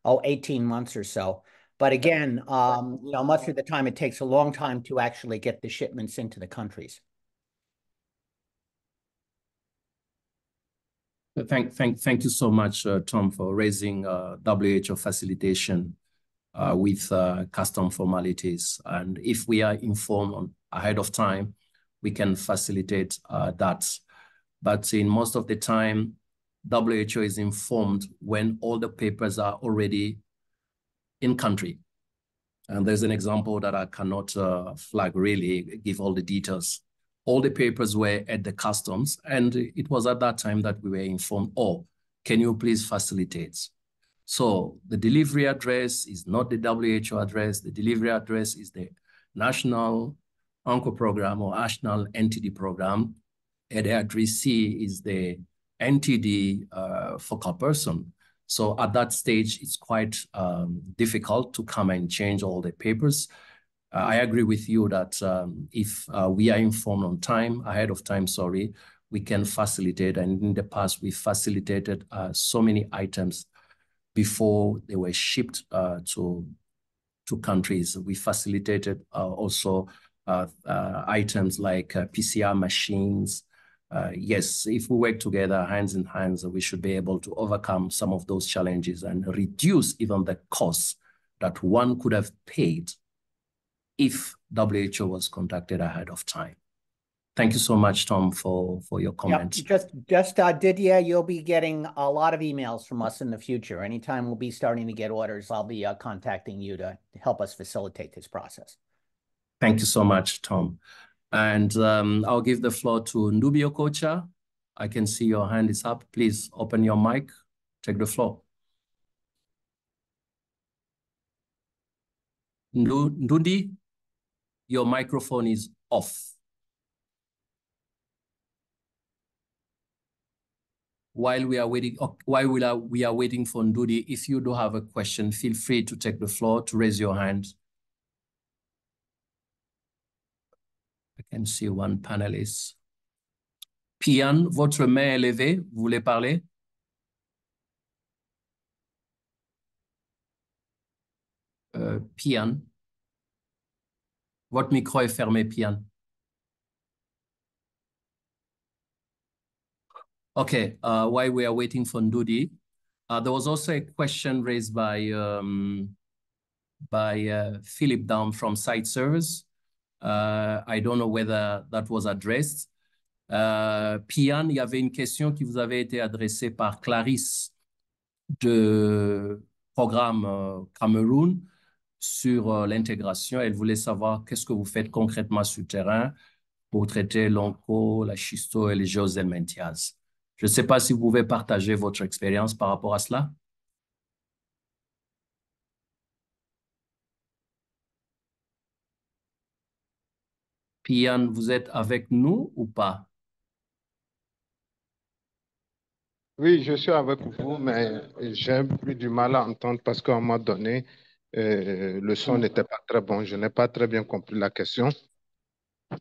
18 months or so. But again, you know, much of the time it takes a long time to actually get the shipments into the countries. Thank you so much, Tom, for raising WHO facilitation with custom formalities. And if we are informed ahead of time, we can facilitate that. But in most of the time, WHO is informed when all the papers are already in country. And there's an example that I cannot flag really, give all the details. All the papers were at the customs, and it was at that time that we were informed, oh, can you please facilitate? So the delivery address is not the WHO address. The delivery address is the National ONCO Program or National NTD Program. And the addressee is the NTD focal person. So at that stage, it's quite difficult to come and change all the papers. I agree with you that if we are informed on time, ahead of time, sorry, we can facilitate. And in the past, we facilitated so many items before they were shipped to countries. We facilitated also items like PCR machines. Yes, if we work together, hands in hands, we should be able to overcome some of those challenges and reduce even the costs that one could have paid if WHO was contacted ahead of time. Thank you so much, Tom, for your comments. Yep. Just Didier, you'll be getting a lot of emails from us in the future. Anytime we'll be starting to get orders, I'll be contacting you to help us facilitate this process. Thank you so much, Tom. And I'll give the floor to Ndubi Okocha. I can see your hand is up. Please open your mic. Take the floor. Ndundi, your microphone is off. While we are waiting for Ndudi, if you do have a question, feel free to take the floor, to raise your hand. I can see one panelist. Pian, votre main est levée. Vous voulez parler? Pian. Votre micro est fermé, Pian. Okay, while we are waiting for Ndudi, there was also a question raised by Philip Down from Site Service. I don't know whether that was addressed. Pian, il y avait une question qui vous avait été adressée par Clarisse de programme Cameroun sur l'intégration. Elle voulait savoir qu'est-ce que vous faites concrètement sur le terrain pour traiter l'onco, la schisto et les géoselminthias. Je ne sais pas si vous pouvez partager votre expérience par rapport à cela. Pian, vous êtes avec nous ou pas? Oui, je suis avec vous, mais j'ai un peu du mal à entendre parce qu'à un moment donné, le son n'était pas très bon. Je n'ai pas très bien compris la question.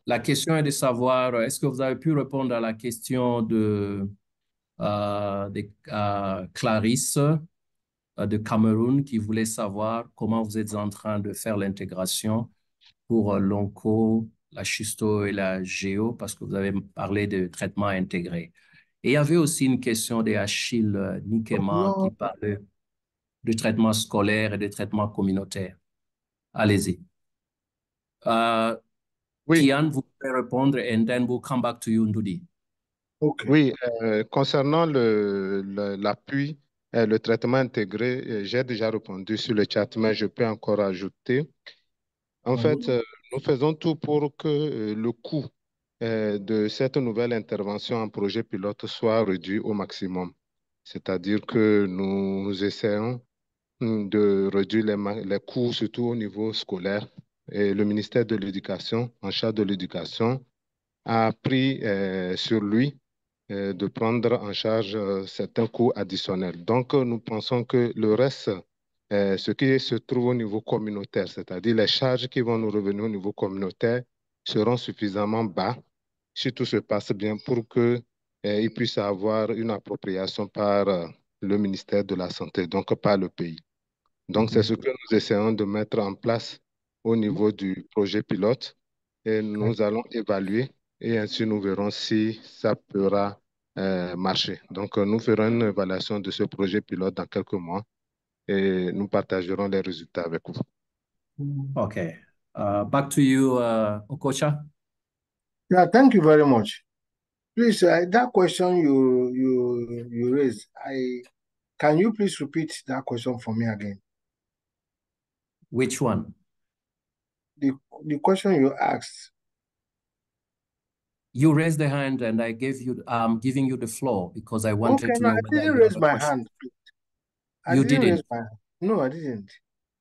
La question est de savoir, est-ce que vous avez pu répondre à la question de Clarisse de Cameroun qui voulait savoir comment vous êtes en train de faire l'intégration pour l'onco, la schisto et la géo, parce que vous avez parlé de traitement intégré. Et il y avait aussi une question d'Achille Nikema qui parlait de traitement scolaire et de traitement communautaire. Allez-y. Oui. Kian, vous pouvez répondre and then we'll come back to you, Ndudi. Okay. Oui, concernant l'appui, le traitement intégré, j'ai déjà répondu sur le chat, mais je peux encore ajouter. En fait, nous faisons tout pour que le coût de cette nouvelle intervention en projet pilote soit réduit au maximum. C'est-à-dire que nous essayons de réduire les coûts, surtout au niveau scolaire. Et le ministère de l'Éducation, en charge de l'éducation, a pris sur lui de prendre en charge certains coûts additionnels. Donc, nous pensons que le reste, ce qui se trouve au niveau communautaire, c'est-à-dire les charges qui vont nous revenir au niveau communautaire, seront suffisamment bas si tout se passe bien pour qu'il puisse avoir une appropriation par le ministère de la Santé, donc par le pays. Donc, c'est ce que nous essayons de mettre en place au niveau du projet pilote et nous allons évaluer et ainsi nous verrons si ça pourra marcher. Donc, nous ferons une évaluation de ce projet pilote dans quelques mois et nous partagerons les résultats avec vous. Okay. Back to you, Okocha. Yeah, thank you very much. Please, that question you raised, can you please repeat that question for me again? Which one? The question you asked. You raised the hand and I gave you, giving you the floor because I wanted to know. I didn't raise my hand. You didn't raise my hand. No, I didn't.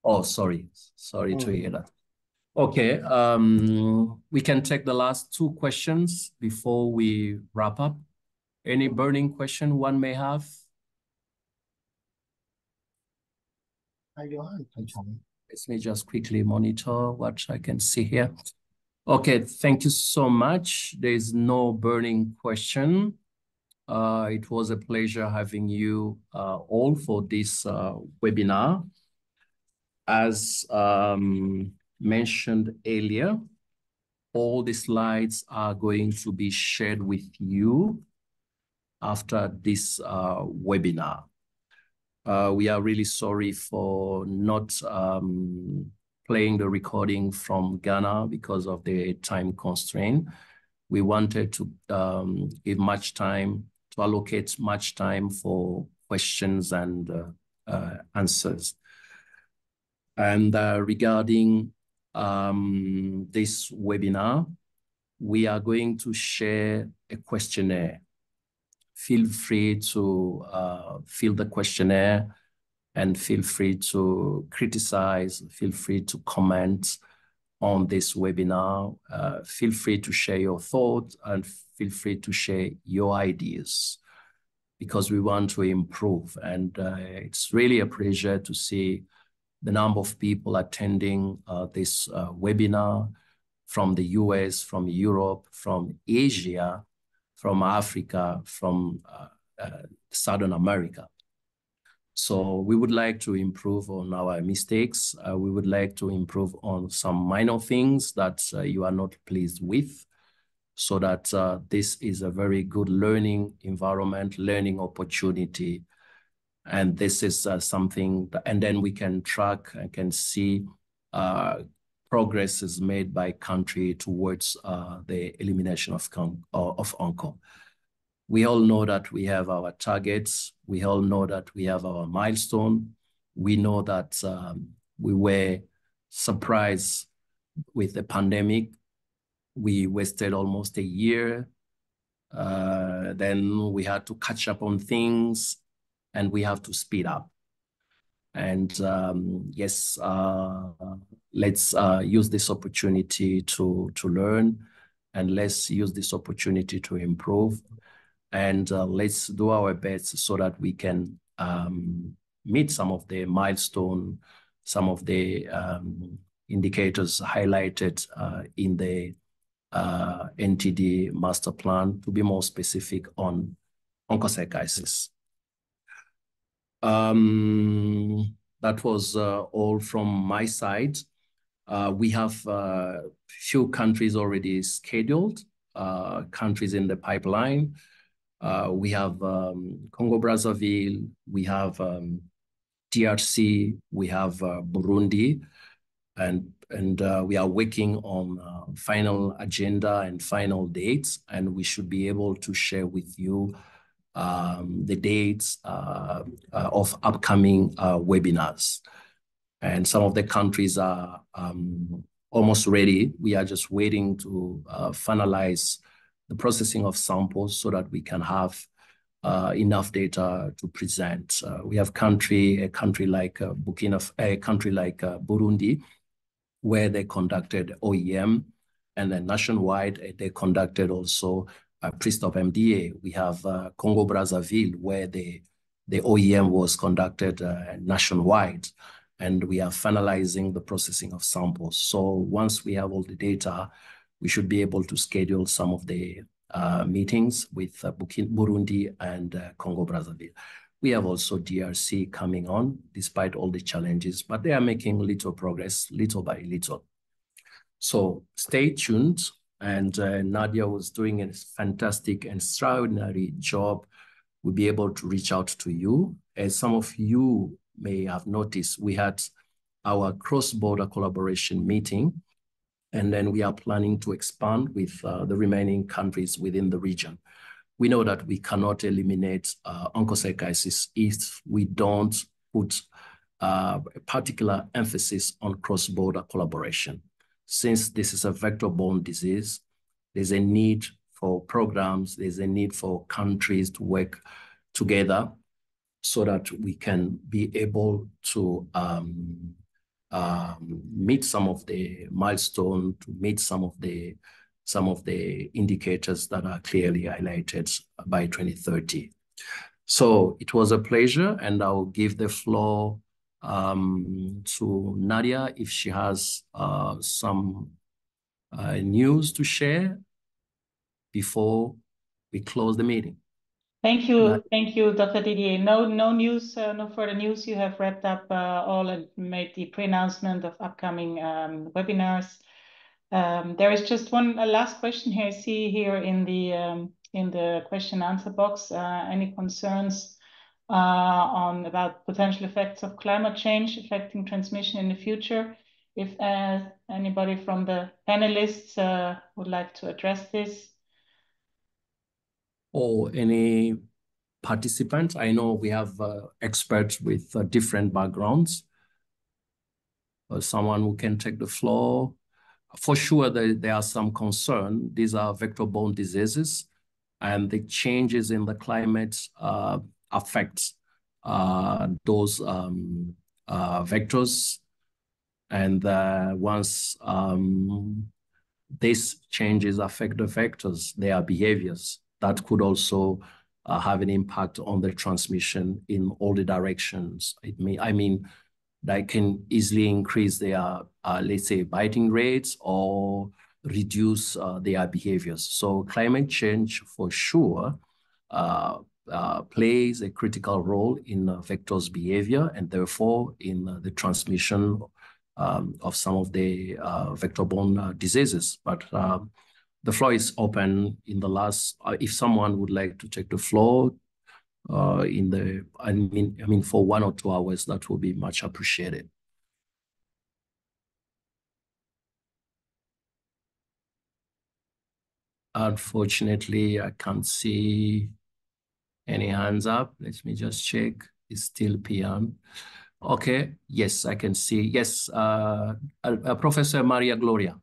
Oh, sorry. Sorry to hear that. Okay. We can take the last two questions before we wrap up. Any burning question one may have? Let me just quickly monitor what I can see here. Okay, thank you so much. There is no burning question. It was a pleasure having you all for this webinar. As mentioned earlier, all the slides are going to be shared with you after this webinar. We are really sorry for not playing the recording from Ghana because of the time constraint. We wanted to give much time, to allocate much time for questions and answers. And regarding this webinar, we are going to share a questionnaire. Feel free to fill the questionnaire and feel free to criticize, feel free to comment on this webinar. Feel free to share your thoughts and feel free to share your ideas because we want to improve. And it's really a pleasure to see the number of people attending this webinar from the US, from Europe, from Asia, from Africa, from Southern America. So we would like to improve on our mistakes. We would like to improve on some minor things that you are not pleased with so that this is a very good learning environment, learning opportunity. And this is something, and then we can track and can see progress is made by country towards the elimination of onco. We all know that we have our targets. We all know that we have our milestone. We know that we were surprised with the pandemic. We wasted almost a year. Then we had to catch up on things, and we have to speed up. And yes, let's use this opportunity to learn, and let's use this opportunity to improve. And let's do our best so that we can meet some of the milestones, some of the indicators highlighted in the NTD master plan, to be more specific on onchocerciasis. That was all from my side. We have few countries already scheduled, countries in the pipeline. We have Congo-Brazzaville, we have DRC, we have Burundi, and we are working on final agenda and final dates, and we should be able to share with you the dates of upcoming webinars. And some of the countries are almost ready. We are just waiting to finalize the processing of samples so that we can have enough data to present. We have a country like Burundi, where they conducted OEM, and then nationwide they conducted also Priest of MDA. We have Congo-Brazzaville, where the OEM was conducted nationwide, and we are finalizing the processing of samples. So once we have all the data, we should be able to schedule some of the meetings with Burundi and Congo-Brazzaville. We have also DRC coming on, despite all the challenges, but they are making little progress, little by little. So stay tuned. And Nadia was doing a fantastic and extraordinary job. We'll be able to reach out to you. As some of you may have noticed, we had our cross-border collaboration meeting, and then we are planning to expand with the remaining countries within the region. We know that we cannot eliminate onchocerciasis if we don't put a particular emphasis on cross-border collaboration. Since this is a vector-borne disease, there's a need for programs, there's a need for countries to work together so that we can be able to meet some of the milestones, to meet some of the indicators that are clearly highlighted by 2030. So it was a pleasure, and I'll give the floor to Nadia if she has some news to share before we close the meeting. Thank you, Dr. Didier. No news, no further news. You have wrapped up all and made the pre-announcement of upcoming webinars. There is just one last question here. I see here in the question answer box. Any concerns about potential effects of climate change affecting transmission in the future? If anybody from the panelists would like to address this. Or any participant. I know we have experts with different backgrounds. Someone who can take the floor. For sure, there are some concern. These are vector-borne diseases, and the changes in the climate affect those vectors. And once these changes affect the vectors, their behaviors, that could also have an impact on the transmission in all the directions. That can easily increase their, let's say, biting rates or reduce their behaviors. So climate change, for sure, plays a critical role in vectors' behavior, and therefore in the transmission of some of the vector-borne diseases. But the floor is open. In the last, if someone would like to take the floor for 1 or 2 hours, that will be much appreciated. Unfortunately, I can't see any hands up. Let me just check. It's still PM. Okay. Yes, I can see. Yes, Professor Maria Gloria.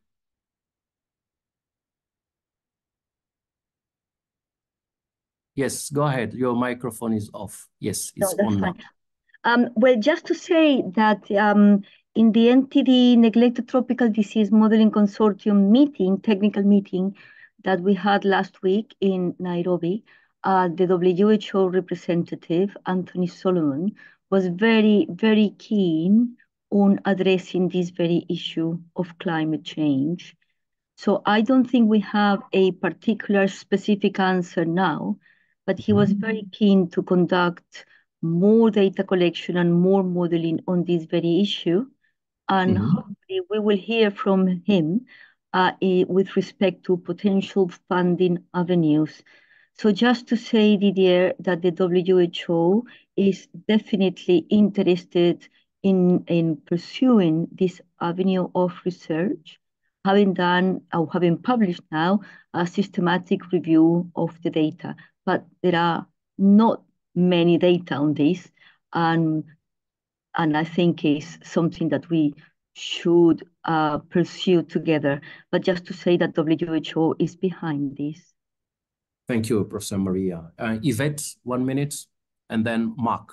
Yes, go ahead. Your microphone is off. Yes, it's on now. Well, just to say that in the NTD Neglected Tropical Disease Modeling Consortium meeting, technical meeting that we had last week in Nairobi, the WHO representative, Anthony Solomon, was very, very keen on addressing this very issue of climate change. So I don't think we have a particular specific answer now, but he was very keen to conduct more data collection and more modeling on this very issue. And hopefully we will hear from him with respect to potential funding avenues. So just to say, Didier, that the WHO is definitely interested in pursuing this avenue of research, having done or having published now a systematic review of the data. But there are not many data on this, and I think is something that we should pursue together. But just to say that WHO is behind this. Thank you, Professor Maria. Yvette, 1 minute, and then Mark.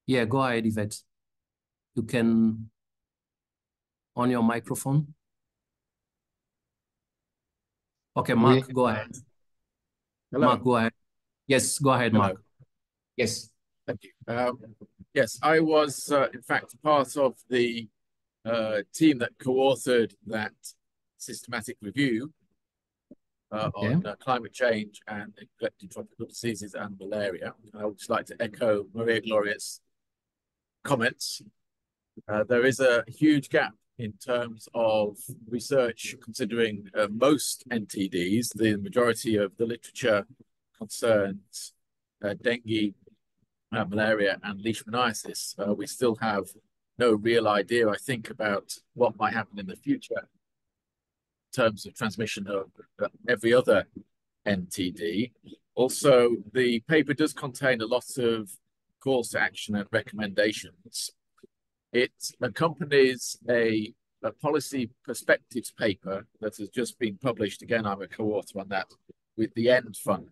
Yeah, go ahead, Yvette. You can on your microphone. Okay, Mark, go ahead. Hello. Mark, go ahead. Yes, go ahead, Mark. Yes. Thank you. Yes, I was, in fact, part of the team that co-authored that systematic review on climate change and neglected tropical diseases and malaria. I would just like to echo Maria Gloria's comments. There is a huge gap in terms of research considering most NTDs. The majority of the literature concerns dengue, malaria, and leishmaniasis. We still have no real idea, I think, about what might happen in the future in terms of transmission of every other NTD. Also, the paper does contain a lot of calls to action and recommendations. It accompanies a policy perspectives paper that has just been published. Again, I'm a co-author on that with the END Fund.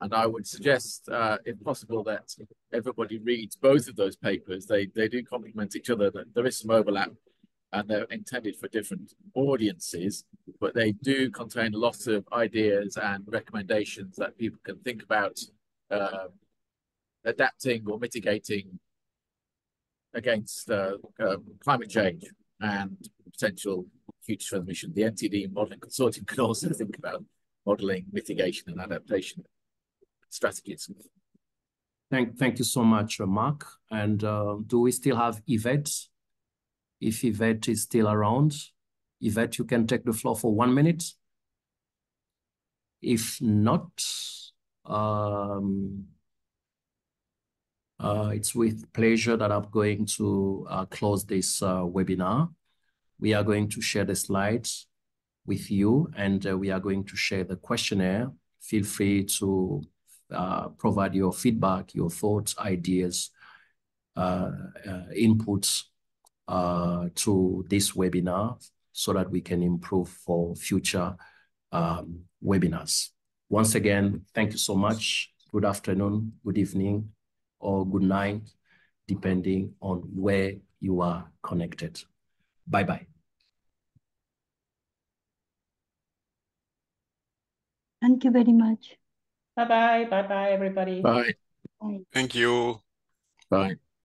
And I would suggest, if possible, that everybody reads both of those papers. They do complement each other. There is some overlap, and they're intended for different audiences, but they do contain a lot of ideas and recommendations that people can think about adapting or mitigating against climate change and potential future transmission. The NTD Modeling Consortium can also think about modeling, mitigation, and adaptation strategies. Thank you so much, Mark. And do we still have Yvette? If Yvette is still around, Yvette, you can take the floor for 1 minute. If not, it's with pleasure that I'm going to close this webinar. We are going to share the slides with you, and we are going to share the questionnaire. Feel free to provide your feedback, your thoughts, ideas, inputs to this webinar so that we can improve for future webinars. Once again, thank you so much. Good afternoon, good evening, or good night, depending on where you are connected. Bye-bye. Thank you very much. Bye-bye. Bye-bye, everybody. Bye. Bye. Thank you. Bye.